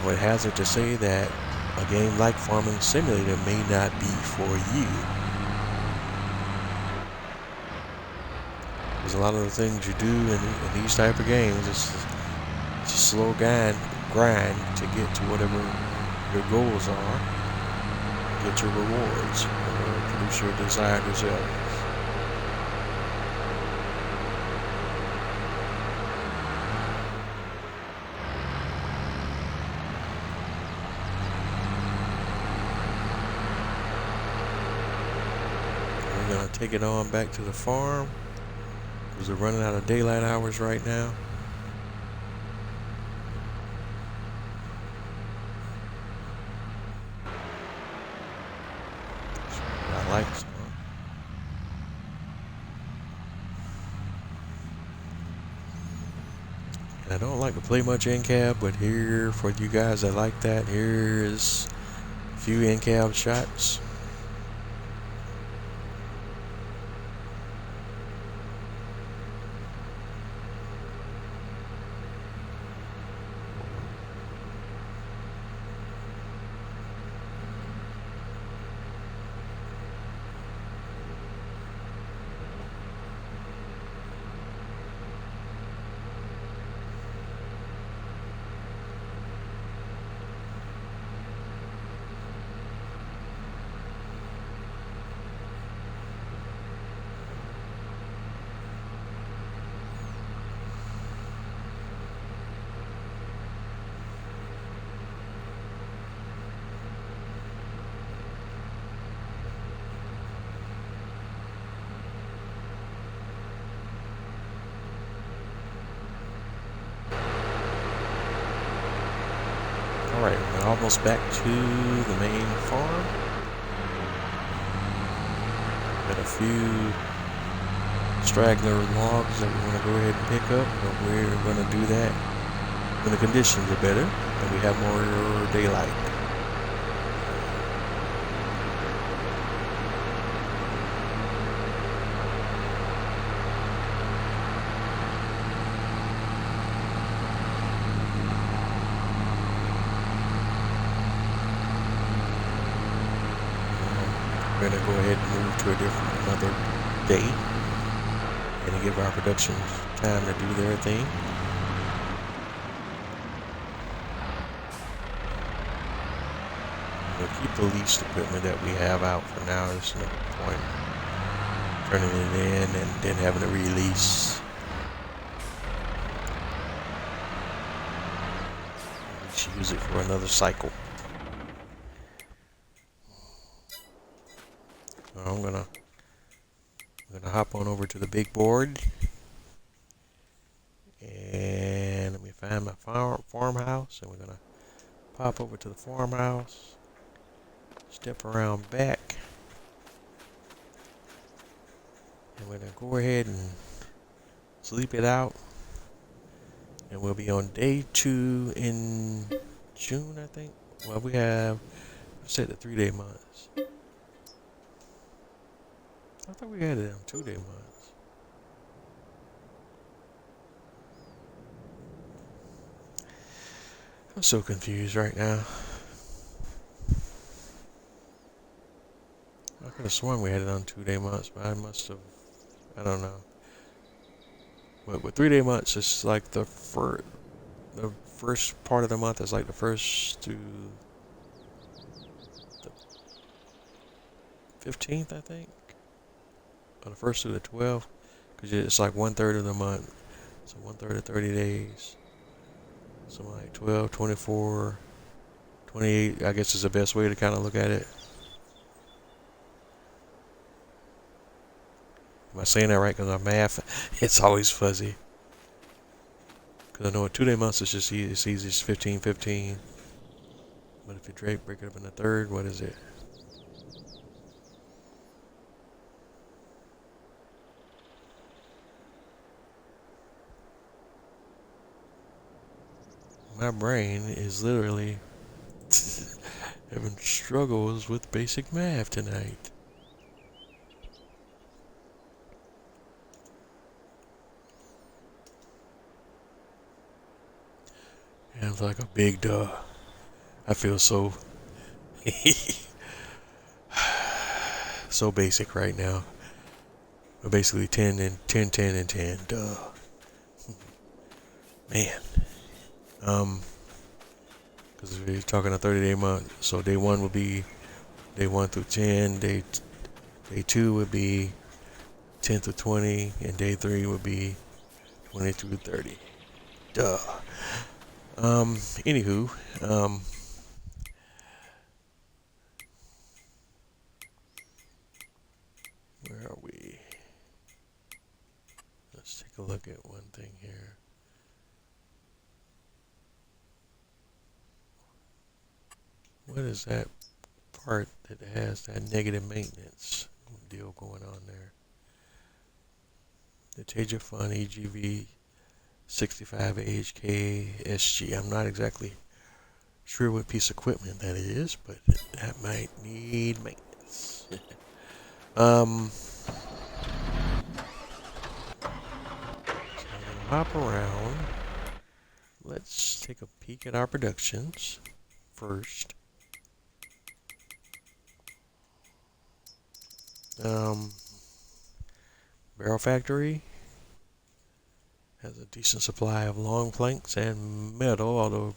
would hazard to say that a game like Farming Simulator may not be for you. Because a lot of the things you do in these type of games, it's a slow grind to get to whatever your goals are, get your rewards, or produce your desired results. Take it on back to the farm because we're running out of daylight hours right now. I like some. And I don't like to play much in-cab, but here for you guys that like that, here's a few in-cab shots. Alright, we're almost back to the main farm. Got a few straggler logs that we want to go ahead and pick up, but we're going to do that when the conditions are better and we have more daylight. We're going to go ahead and move to another day and give our production time to do their thing. We'll keep the leased equipment that we have out for now. There's no point turning it in and then having to release. We should use it for another cycle. I'm gonna hop on over to the big board and let me find my farmhouse, and we're gonna pop over to the farmhouse, step around back, and we're gonna go ahead and sleep it out, and we'll be on day 2 in June, I think. Well, we have set the 3-day months. I thought we had it on 2-day months. I'm so confused right now. I could have sworn we had it on 2-day months, but I must have, I don't know. But with 3-day months, it's like the first part of the month is like the 1st through the 15th, I think. Or the 1st through the 12th, because it's like 1/3 of the month, so 1/3 of 30 days, so like 12, 24, 28, I guess is the best way to kind of look at it. Am I saying that right? Because my math, it's always fuzzy. Because I know a 2-day month is just easy, it's easy, it's 15, 15. But if you break it up in the third, what is it? My brain is literally having struggles with basic math tonight. And it's like a big duh. I feel so so basic right now. But basically 10 and 10, 10 and 10. Duh. Man. Because we're talking a 30-day month, so day 1 would be day 1 through 10, day 2 would be 10 through 20, and day 3 would be 20 through 30. Duh. Anywho, where are we? Let's take a look at one thing here. What is that part that has that negative maintenance deal going on there? The Taja Fun EGV 65 HK SG. I'm not exactly sure what piece of equipment that is, but that might need maintenance. So hop around. Let's take a peek at our productions first. Barrel Factory has a decent supply of long planks and metal, although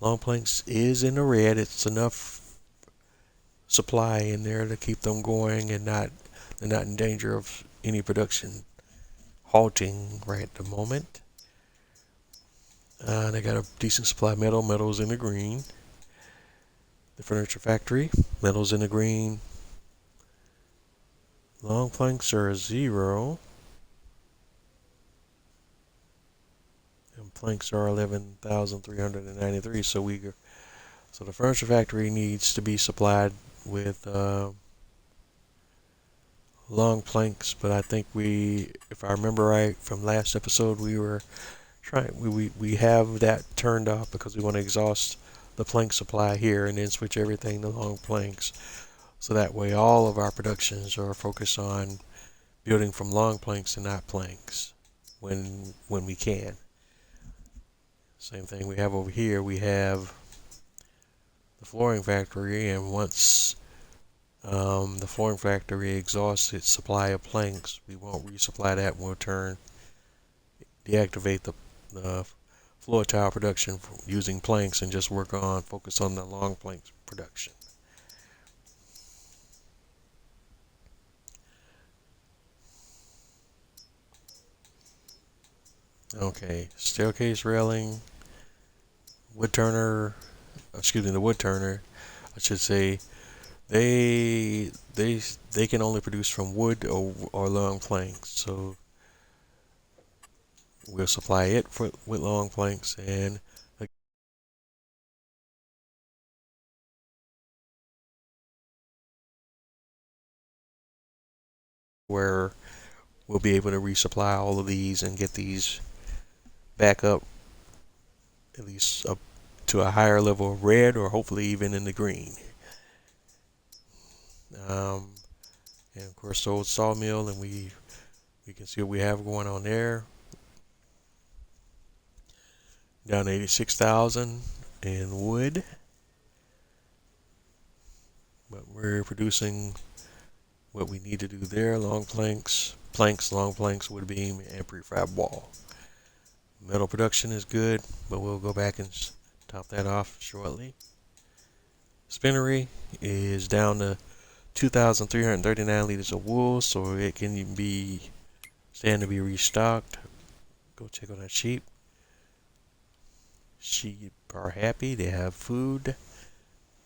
long planks is in the red. It's enough supply in there to keep them going, and they're not in danger of any production halting right at the moment. They got a decent supply of metal. Metal's in the green. The Furniture Factory, metal's in the green. Long planks are a 0. And planks are 11,393, so we So the furniture factory needs to be supplied with long planks, but I think if I remember right from last episode, we were we have that turned off because we want to exhaust the plank supply here and then switch everything to long planks. So that way all of our productions are focused on building from long planks and not planks when we can. Same thing we have over here, we have the flooring factory, and once the flooring factory exhausts its supply of planks, we won't resupply that, and we'll deactivate the floor tile production using planks and just focus on the long planks production. Okay, staircase railing, the wood turner, I should say, they can only produce from wood or long planks, so we'll supply it with long planks, and where we'll be able to resupply all of these and get these back up, at least up to a higher level of red, or hopefully even in the green. And of course the old sawmill, and we can see what we have going on there. Down to 86,000 in wood, but we're producing what we need to do there: long planks, long planks, wood beam, and prefab wall. Metal production is good, but we'll go back and top that off shortly. Spinnery is down to 2,339 liters of wool, so it can stand to be restocked. Go check on that sheep. Sheep are happy. They have food,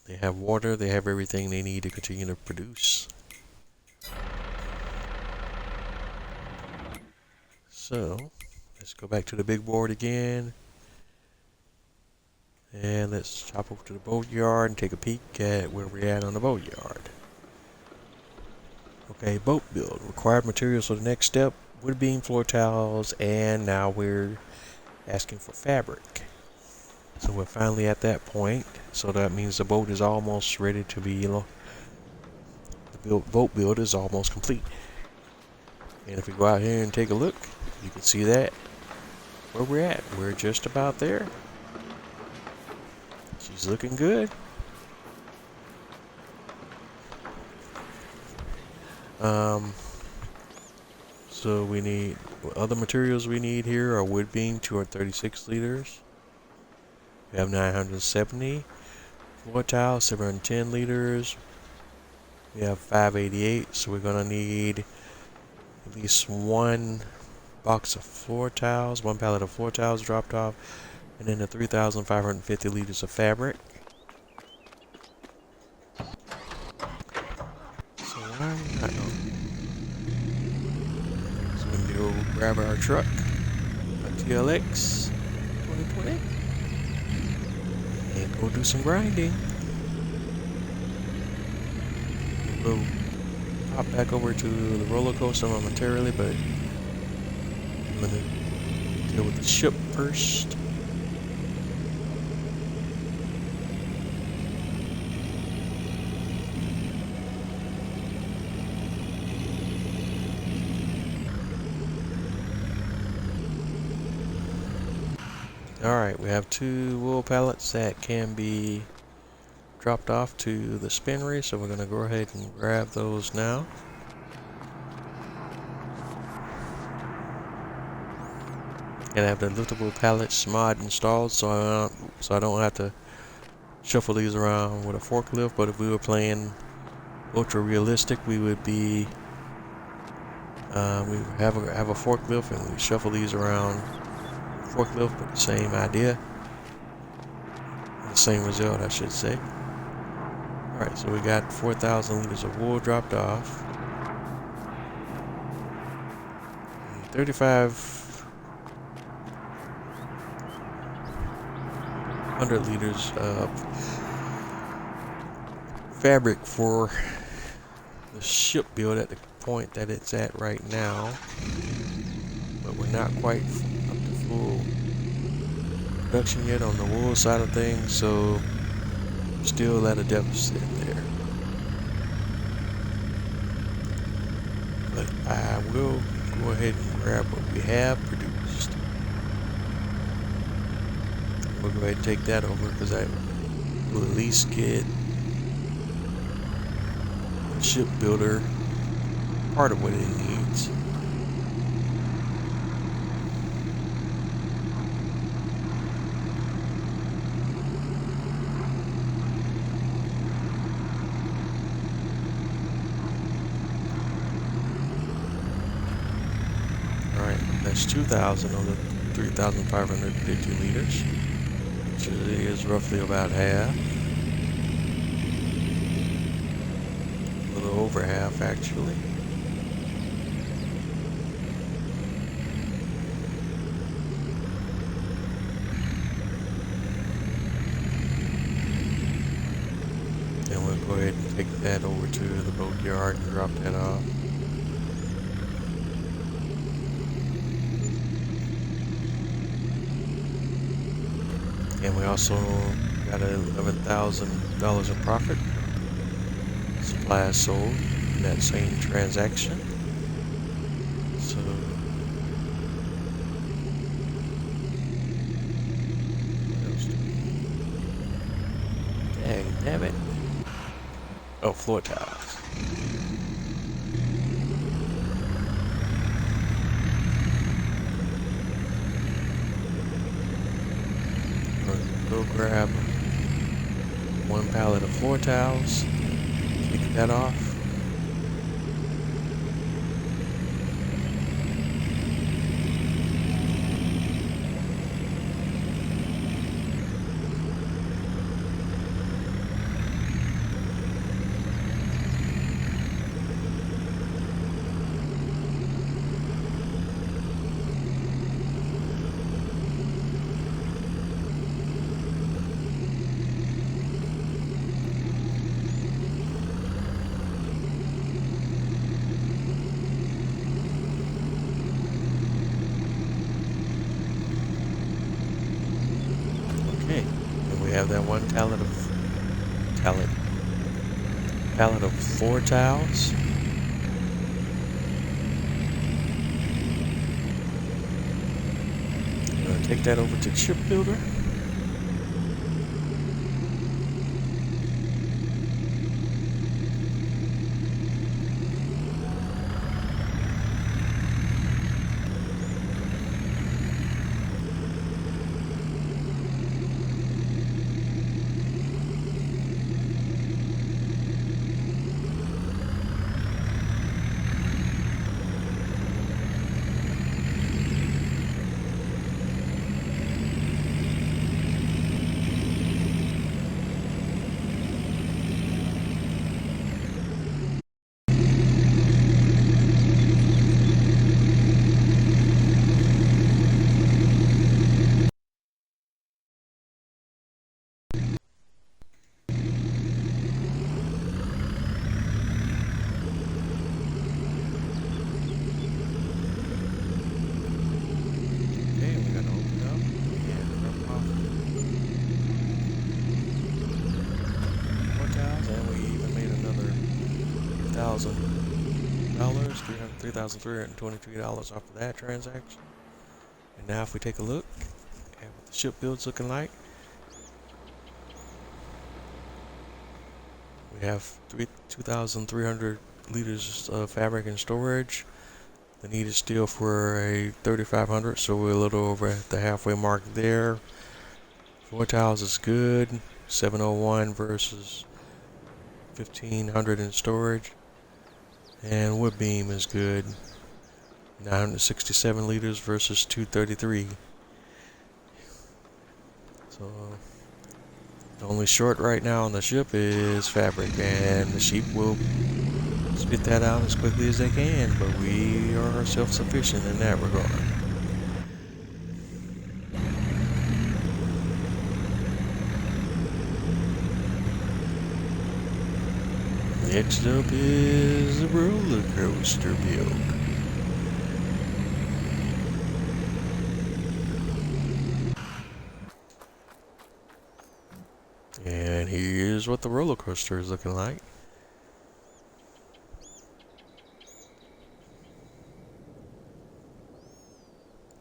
they have water, they have everything they need to continue to produce. So let's go back to the big board again, and let's chop over to the boatyard and take a peek at where we're at on the boatyard. Okay, boat build. Required materials for the next step: wood beam, floor tiles, and now we're asking for fabric. So we're finally at that point. So that means the boat is almost ready to be, the boat build is almost complete. And if we go out here and take a look, you can see that where we're at. We're just about there. She's looking good. So we need other materials we need here are wood beam, 236 liters. We have 970. Floor tile, 710 liters. We have 588, so we're gonna need at least one box of floor tiles, one pallet of floor tiles dropped off, and then the 3,550 liters of fabric. So why are we not So we can go grab our truck, a TLX 2020, and go do some grinding. We'll hop back over to the roller coaster momentarily, but I'm gonna deal with the ship first. Alright, we have 2 wool pallets that can be dropped off to the spinnery, so we're going to go ahead and grab those now. And I have the liftable pallets mod installed, so I don't have to shuffle these around with a forklift. But if we were playing ultra realistic, we would be we have a forklift and we shuffle these around forklift, but the same idea, the same result, I should say. Alright, so we got 4,000 liters of wool dropped off, 3,500 liters of fabric for the ship build at the point that it's at right now, but we're not quite up to full production yet on the wool side of things, so still at a deficit there. But I will go ahead and grab what we have produced. We'll go ahead and take that over because I will at least get the ship builder part of what it needs. Alright, that's 2,000 of the 3,550 liters, which is roughly about half. A little over half, actually. And we'll go ahead and take that over to the boatyard and drop that off. And we also got $11,000 in profit. Supplies sold in that same transaction. So what else do we... Dang, damn it. Oh, floor tiles. Go grab one pallet of floor tiles, take that off. We have that one pallet of floor tiles. I'm gonna take that over to the ship builder. $3,323 off of that transaction. And now if we take a look at what the ship build's looking like, we have 2,300 liters of fabric in storage. The need is still for a 3,500, so we're a little over at the halfway mark there. Floor tiles is good, 701 versus 1,500 in storage. And wood beam is good, 967 liters versus 233. So the only short right now on the ship is fabric, and the sheep will spit that out as quickly as they can, but we are self-sufficient in that regard. Next up is the roller coaster build. And here's what the roller coaster is looking like.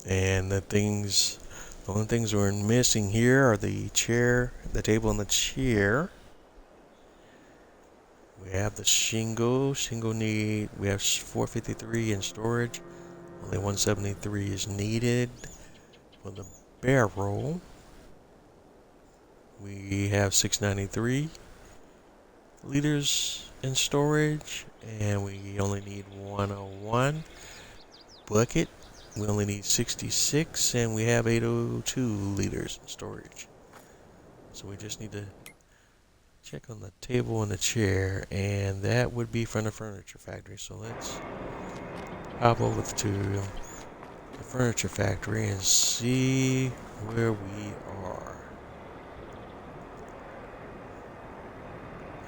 And the only things we're missing here are the chair, the table and the chair. We have the shingle we have 453 in storage. Only 173 is needed for the barrel. We have 693 liters in storage, and we only need 101. Bucket, we only need 66, and we have 802 liters in storage. So we just need to check on the table and the chair, and that would be from the furniture factory. So let's hop over to the furniture factory and see where we are.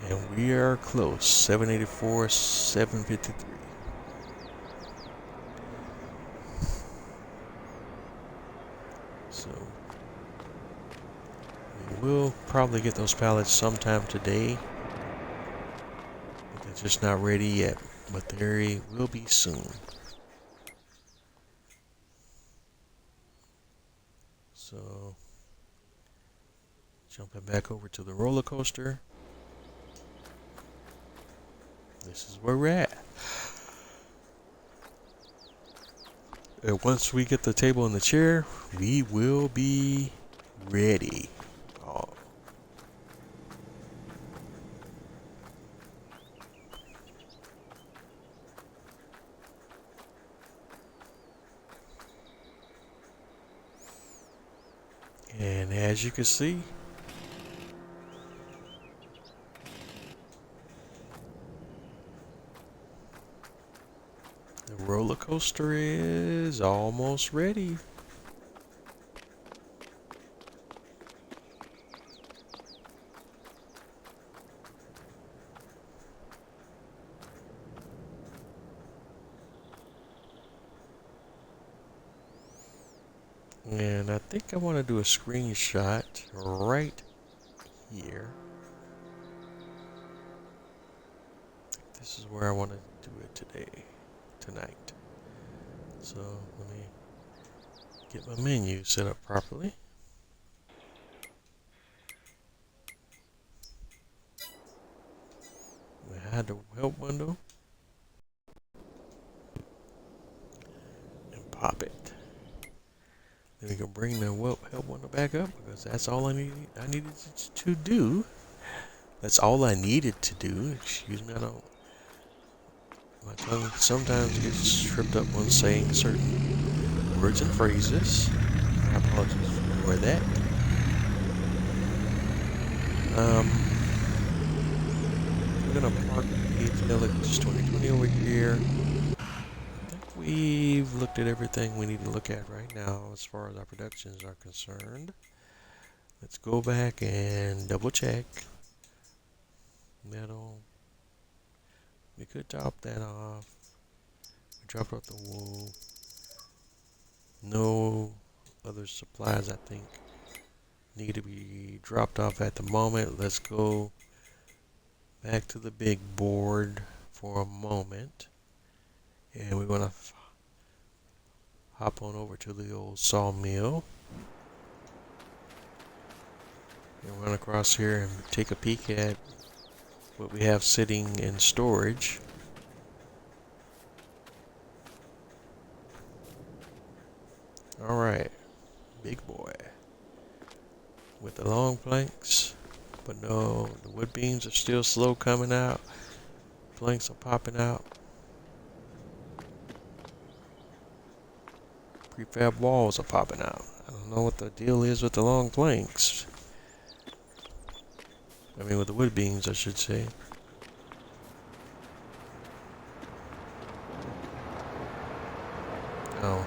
And we are close. 784, 753. So we will probably get those pallets sometime today. But they're just not ready yet. But they will be soon. So jumping back over to the roller coaster. This is where we're at. And once we get the table and the chair, we will be ready. Oh. And as you can see, the roller coaster is almost ready. And I think I want to do a screenshot right here. This is where I want to do it tonight. So let me get my menu set up properly. We hide the help window and pop it. Then we can bring the help window back up, because that's all I needed to do. That's all I needed to do. Excuse me, my tongue sometimes gets tripped up when saying certain words and phrases. I apologize for that. We're gonna park the Felix 2020 over here. I think we've looked at everything we need to look at right now as far as our productions are concerned. Let's go back and double check. Metal. We could top that off. We dropped off the wool. No other supplies, I think, need to be dropped off at the moment. Let's go back to the big board for a moment. And we're going to hop on over to the old sawmill. And run across here and take a peek at what we have sitting in storage. Alright, big boy. With the long planks, but no, the wood beams are still slow coming out. Planks are popping out. Prefab walls are popping out. I don't know what the deal is with the long planks. I mean, with the wood beams, I should say. Oh,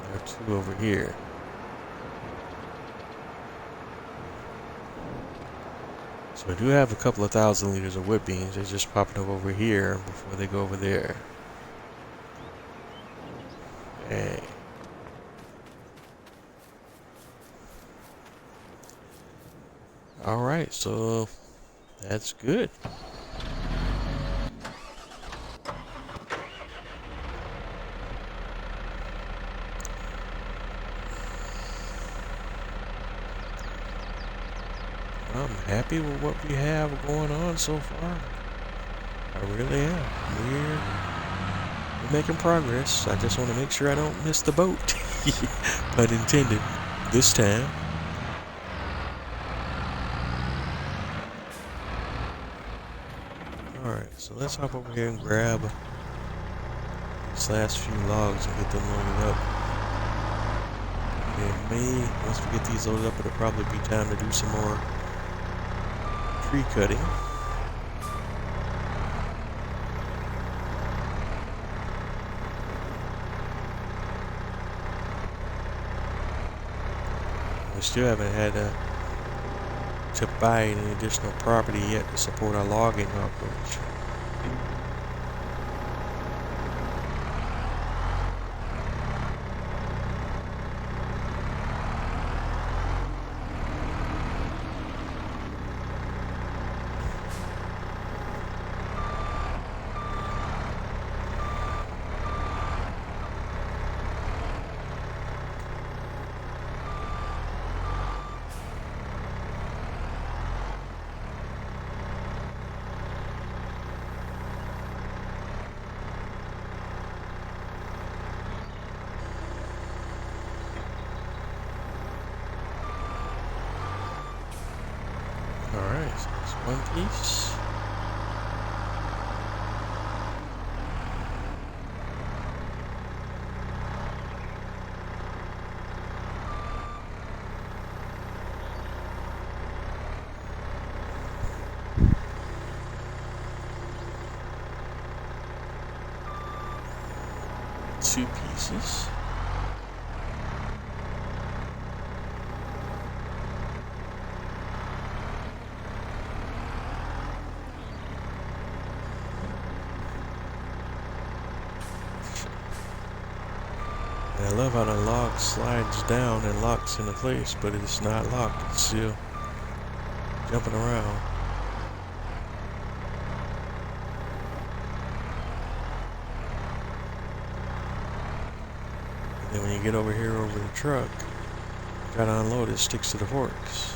there are two over here. So I do have a couple of 1,000 liters of wood beans. They're just popping up over here before they go over there. Hey. Alright, so that's good. I'm happy with what we have going on so far. I really am. We're making progress. I just want to make sure I don't miss the boat. Pun intended. This time. Alright, so let's hop over here and grab these last few logs and get them loaded up. And once we get these loaded up, it'll probably be time to do some more tree cutting. We still haven't had to buy any additional property yet to support our logging operation. Alright, so that's one piece. Two pieces. And I love how the log slides down and locks into place, but it's not locked. It's still jumping around. And then when you get over here over the truck, try to unload it, sticks to the forks.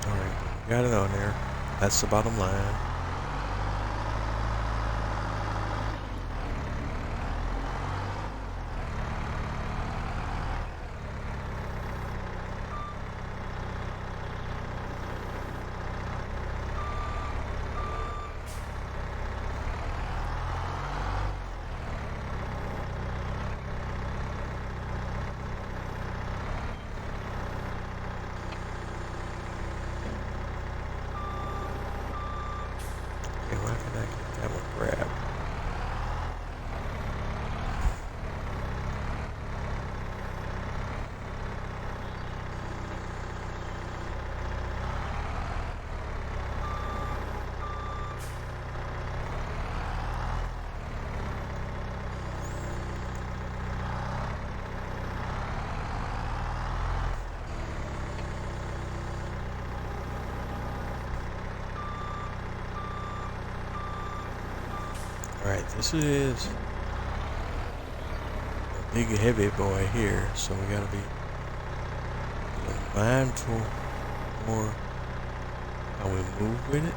Alright, got it on there. That's the bottom line. Why can I get that one grabbed? Alright, this is a big heavy boy here, so we gotta be mindful more how we move with it.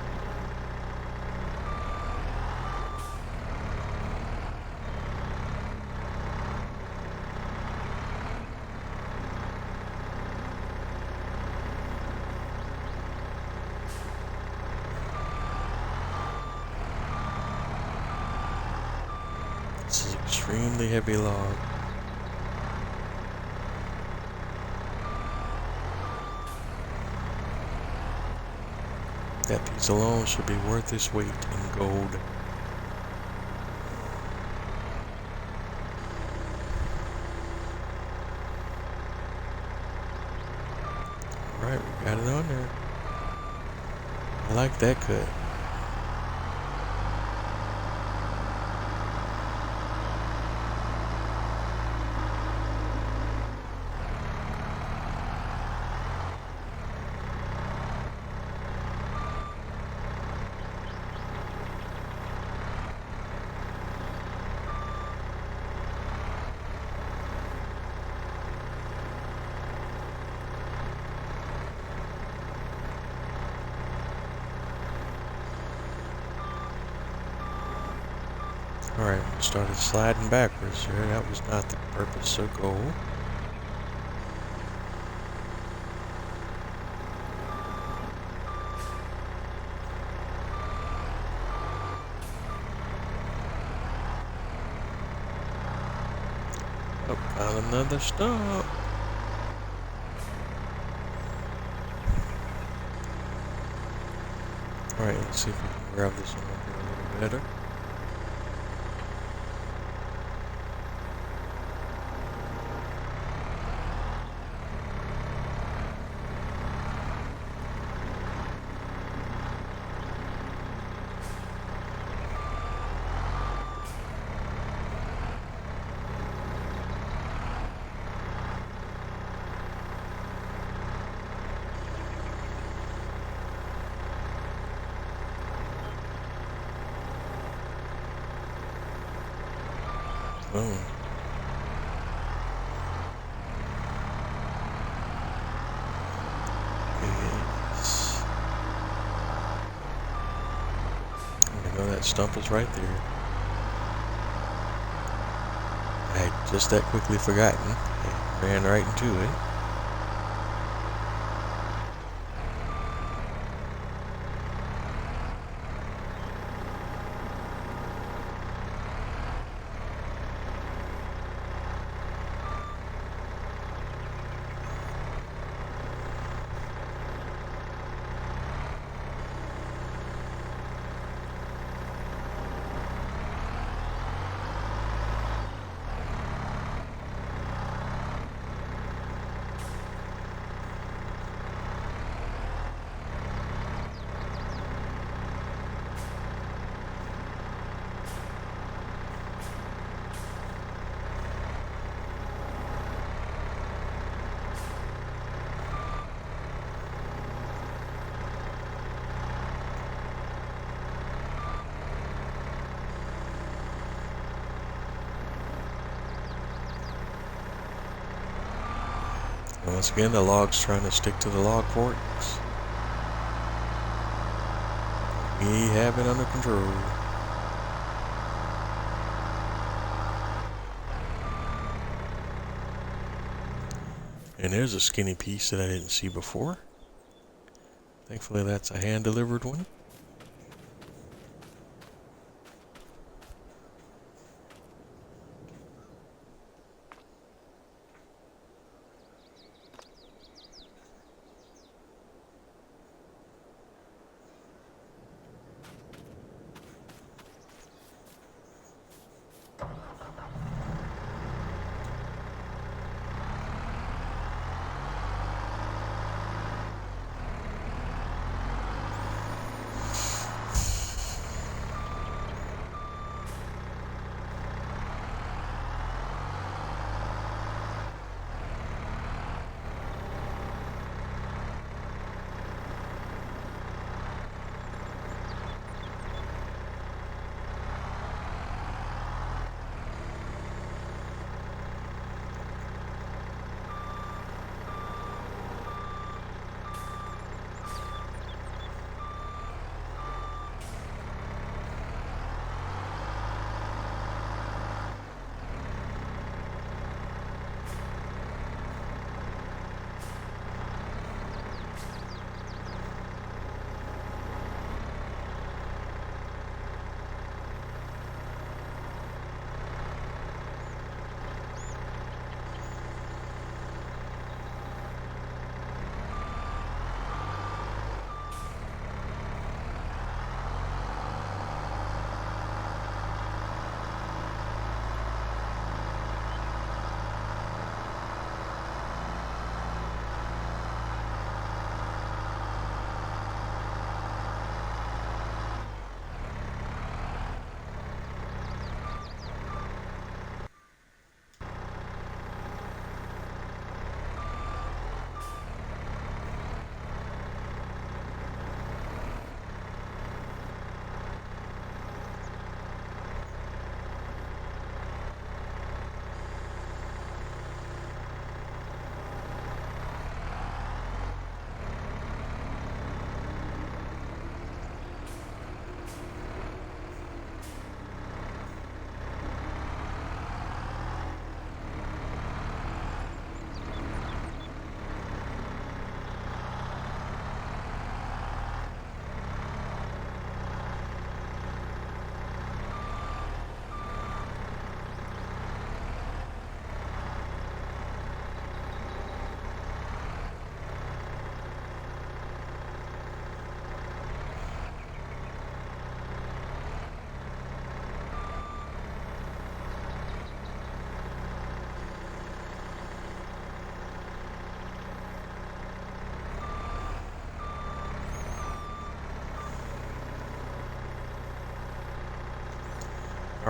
This is an extremely heavy log. That piece alone should be worth its weight in gold. Alright, we got it on there. I like that cut. Alright, we started sliding backwards here. That was not the purpose of goal. Oh, found another stump. Alright, let's see if we can grab this one up here a little better. Boom. Yes. I know that stump is right there. I had just that quickly forgotten. I ran right into it. And once again, the log's trying to stick to the log forks. We have it under control. And there's a skinny piece that I didn't see before. Thankfully, that's a hand-delivered one.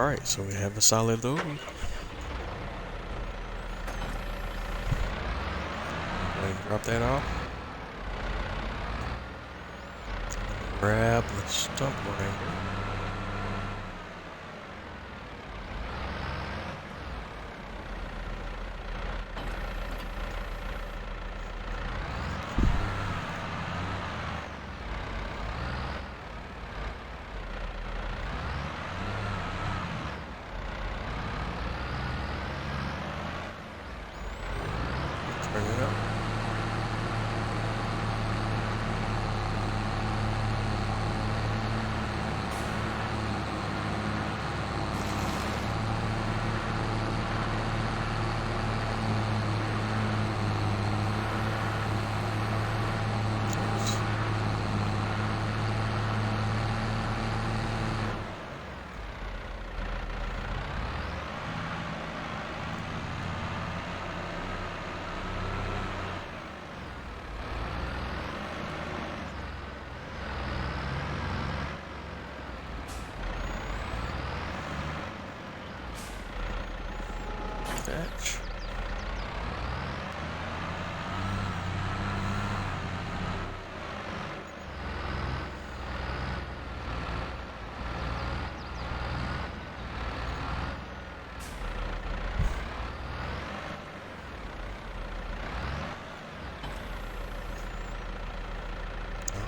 Alright, so we have a solid load. Go ahead and drop that off. Grab the stump grinder. Turn it up. Fetch.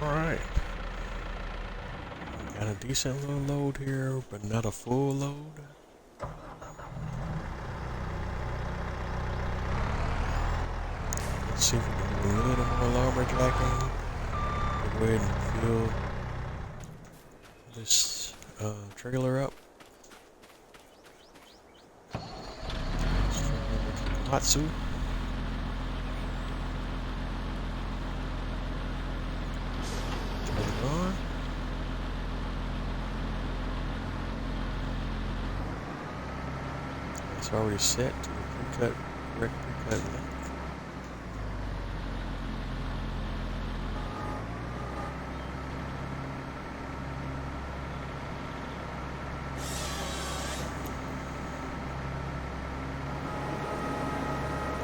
Alright. Got a decent little load here, but not a full load. Let's see if we can do a little more lumberjacking. We'll go ahead and fill this trailer up. Matsu. Turn it on. It's already set to the correct pre-cut length.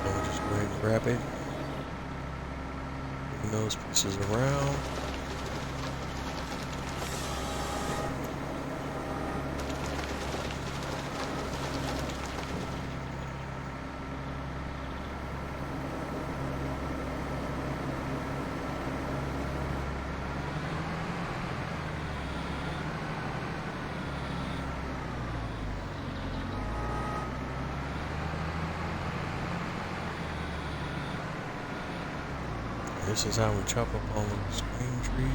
And we'll just go ahead and grab it. Moving those pieces around. This is how we chop up all those green trees.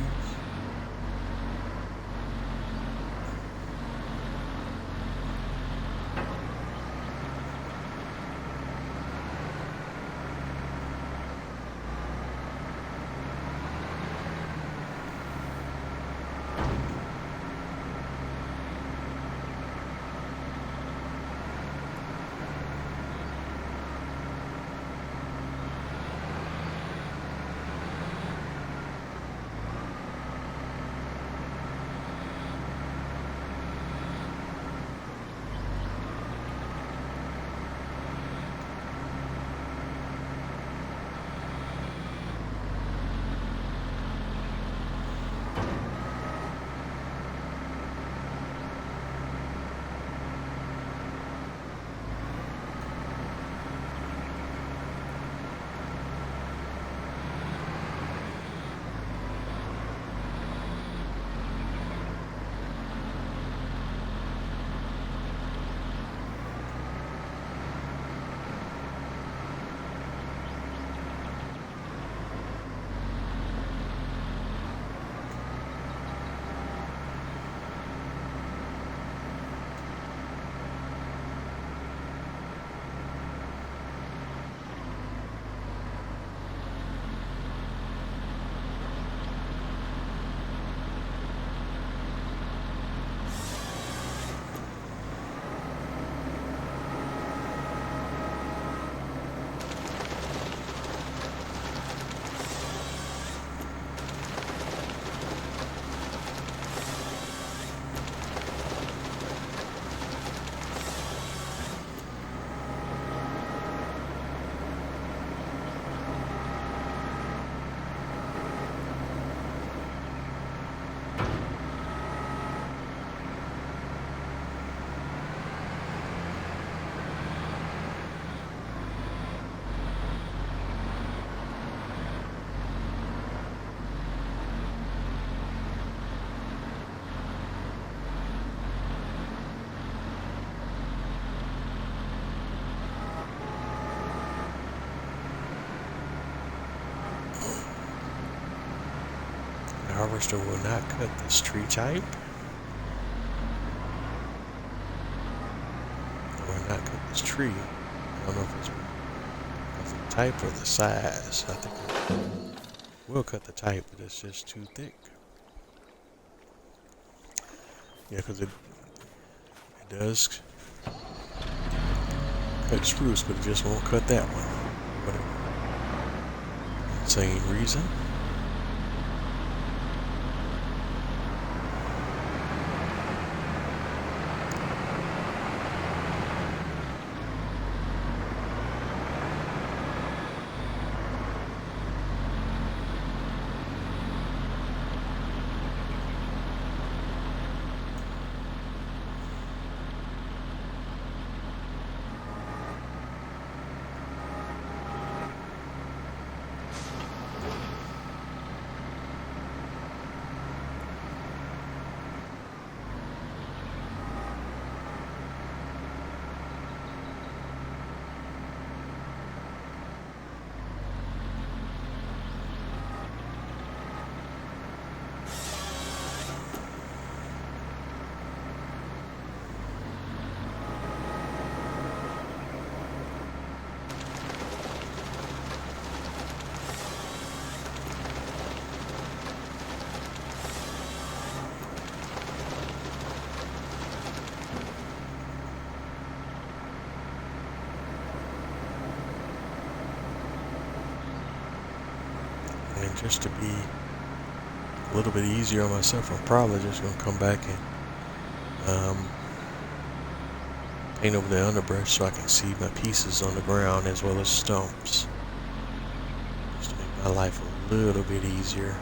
harvester will not cut this tree type. Or not cut this tree. I don't know if it's because of the type or the size. I think it will cut the type, but it's just too thick. Yeah, because it does cut spruce, but it just won't cut that one. Whatever insane reason. And just to be a little bit easier on myself, I'm probably just going to come back and paint over the underbrush so I can see my pieces on the ground as well as stumps. Just to make my life a little bit easier.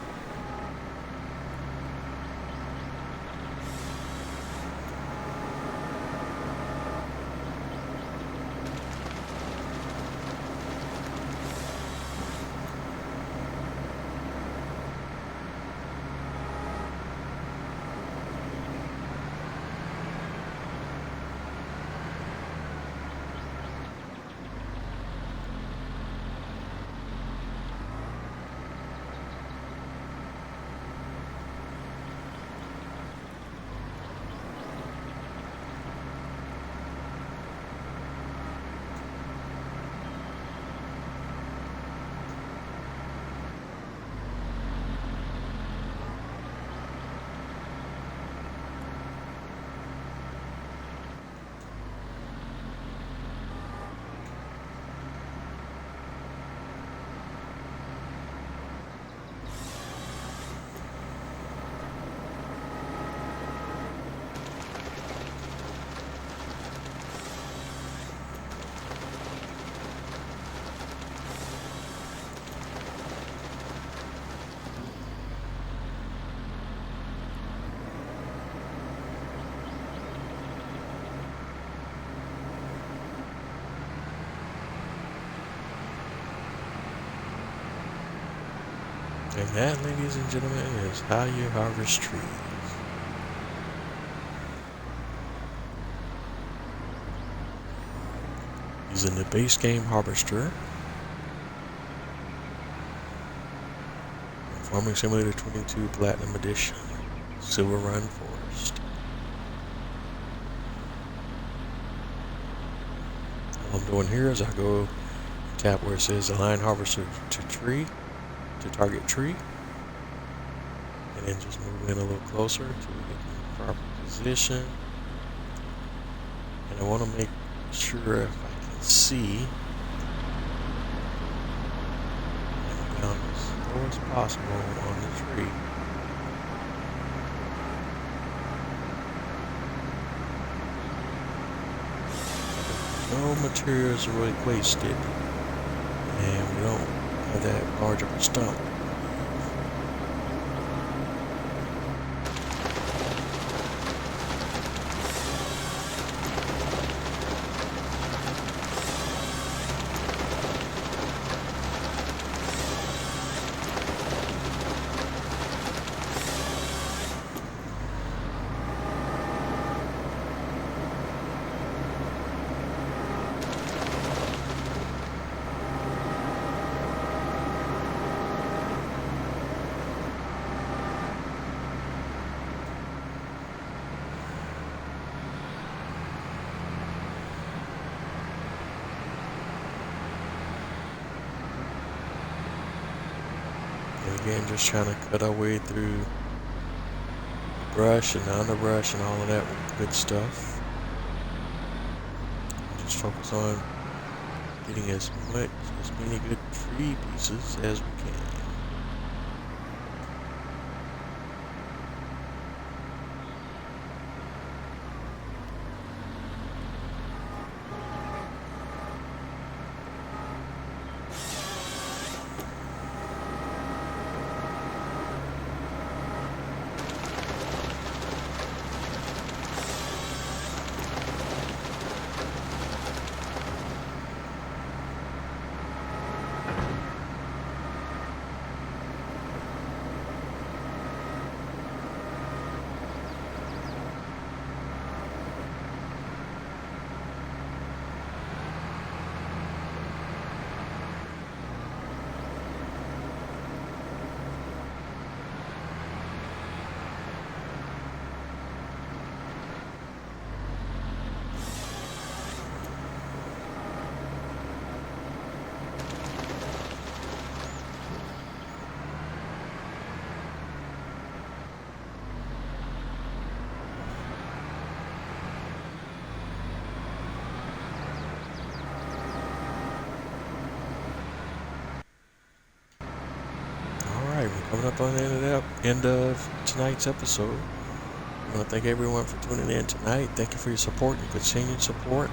And that, ladies and gentlemen, is how you harvest trees. Using the base game harvester. Farming Simulator 22 Platinum Edition. SILVERRUN Forest. All I'm doing here is I go tap where it says align harvester to tree. To target tree, and then just move in a little closer until we get in the proper position. And I want to make sure if I can see down as low as possible on the tree. No materials are really wasted, and we don't have that large of a stump. Again, just trying to cut our way through brush and the underbrush and all of that good stuff. Just focus on getting as many good tree pieces as we can. Alright, we're coming up on the end of tonight's episode. I want to thank everyone for tuning in tonight. Thank you for your support and continued support.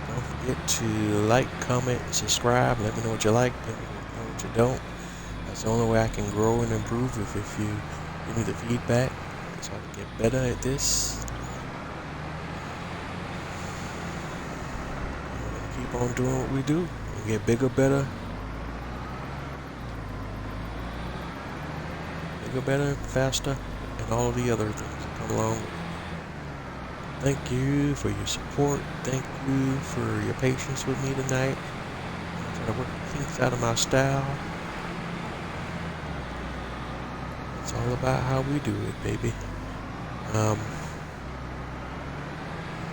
Don't forget to like, comment, and subscribe. Let me know what you like, let me know what you don't. That's the only way I can grow and improve if you give me the feedback so I can get better at this. We're going to keep on doing what we do and get bigger, better, faster, and all the other things that come along with it. Thank you for your support. Thank you for your patience with me tonight. I'm trying to work the kinks out of my style. It's all about how we do it, baby. You can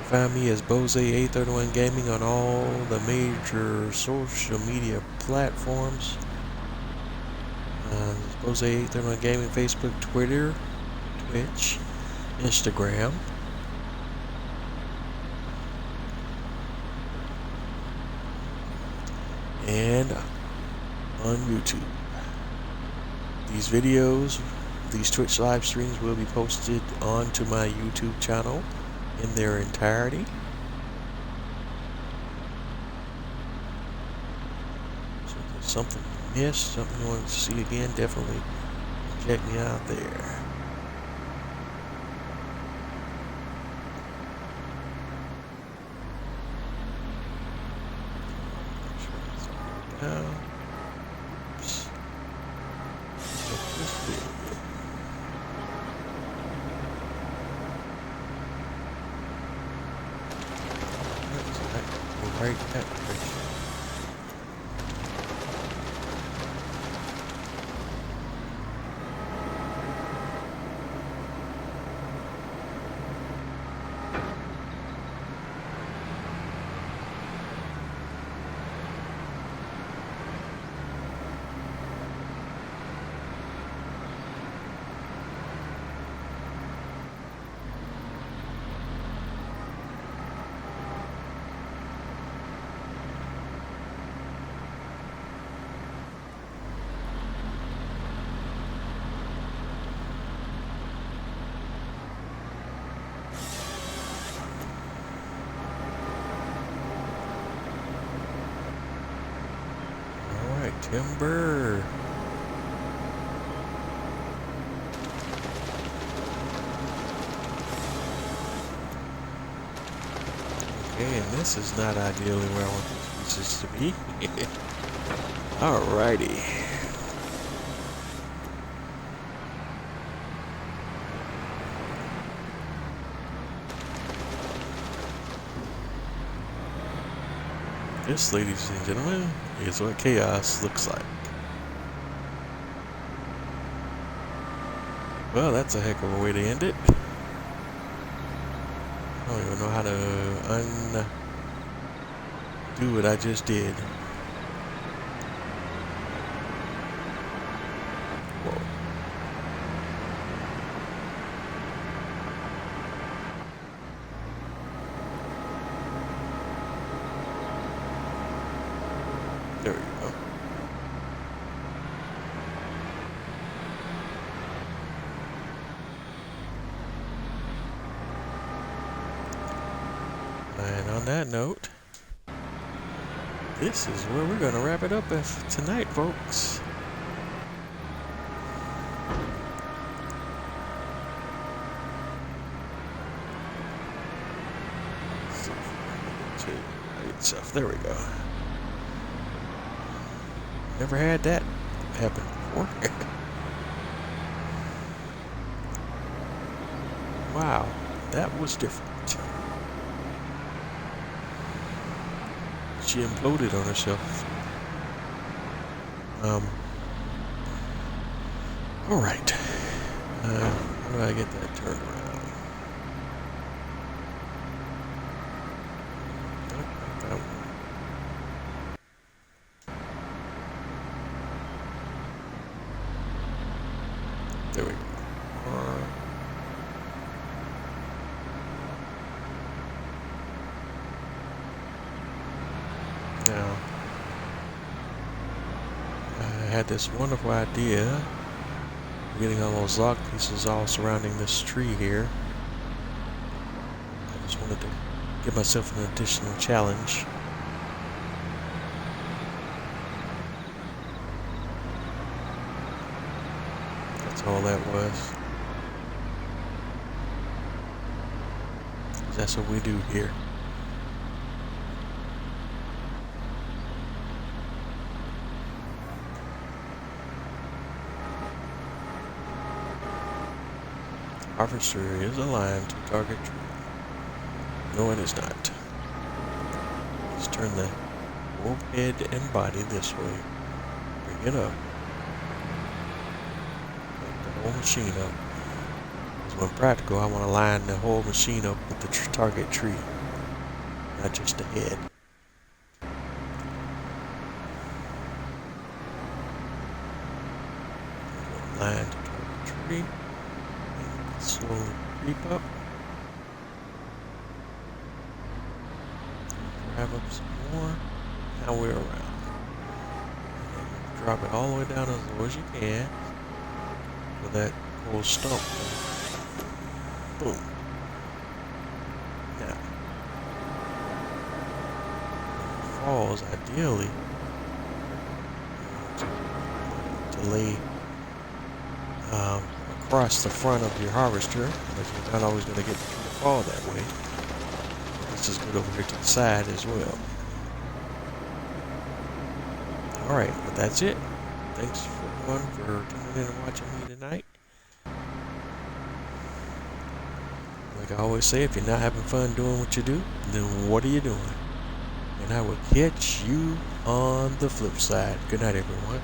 find me as Bose831 Gaming on all the major social media platforms. Bose831 Gaming, Facebook, Twitter, Twitch, Instagram. And on YouTube. These videos, these Twitch live streams will be posted onto my YouTube channel in their entirety. So if there's something you missed, something you want to see again, definitely check me out there. Oops. Check this video. That's right that direction. Timber. Okay, and this is not ideally where I want these pieces to be. Alrighty. This, ladies and gentlemen, is what chaos looks like. Well, that's a heck of a way to end it. I don't even know how to undo what I just did. There we go. And on that note, this is where we're going to wrap it up tonight, folks. Stuff. There we go. Never had that happen before. Wow, that was different. She imploded on herself. All right. How do I get that turned around? There we go. Now, I had this wonderful idea of getting all those log pieces all surrounding this tree here. I just wanted to give myself an additional challenge. That's all that was. That's what we do here. Harvester is aligned to target tree. No, it is not. Let's turn the whole head and body this way. Bring it up. Make the whole machine up. Because when practical, I want to line the whole machine up with the target tree, not just the head. Line to target tree. Slowly creep up. Grab up some more. Now we're around. And drop it all the way down as low as you can. With that whole stump. Boom. Now. When it falls, ideally, to lay across the front of your harvester, but you're not always going to get the tree to fall that way. It's just good over here to the side as well. Alright, but that's it. Thanks everyone for tuning in and watching me tonight. Like I always say, if you're not having fun doing what you do, then what are you doing? And I will catch you on the flip side. Good night, everyone.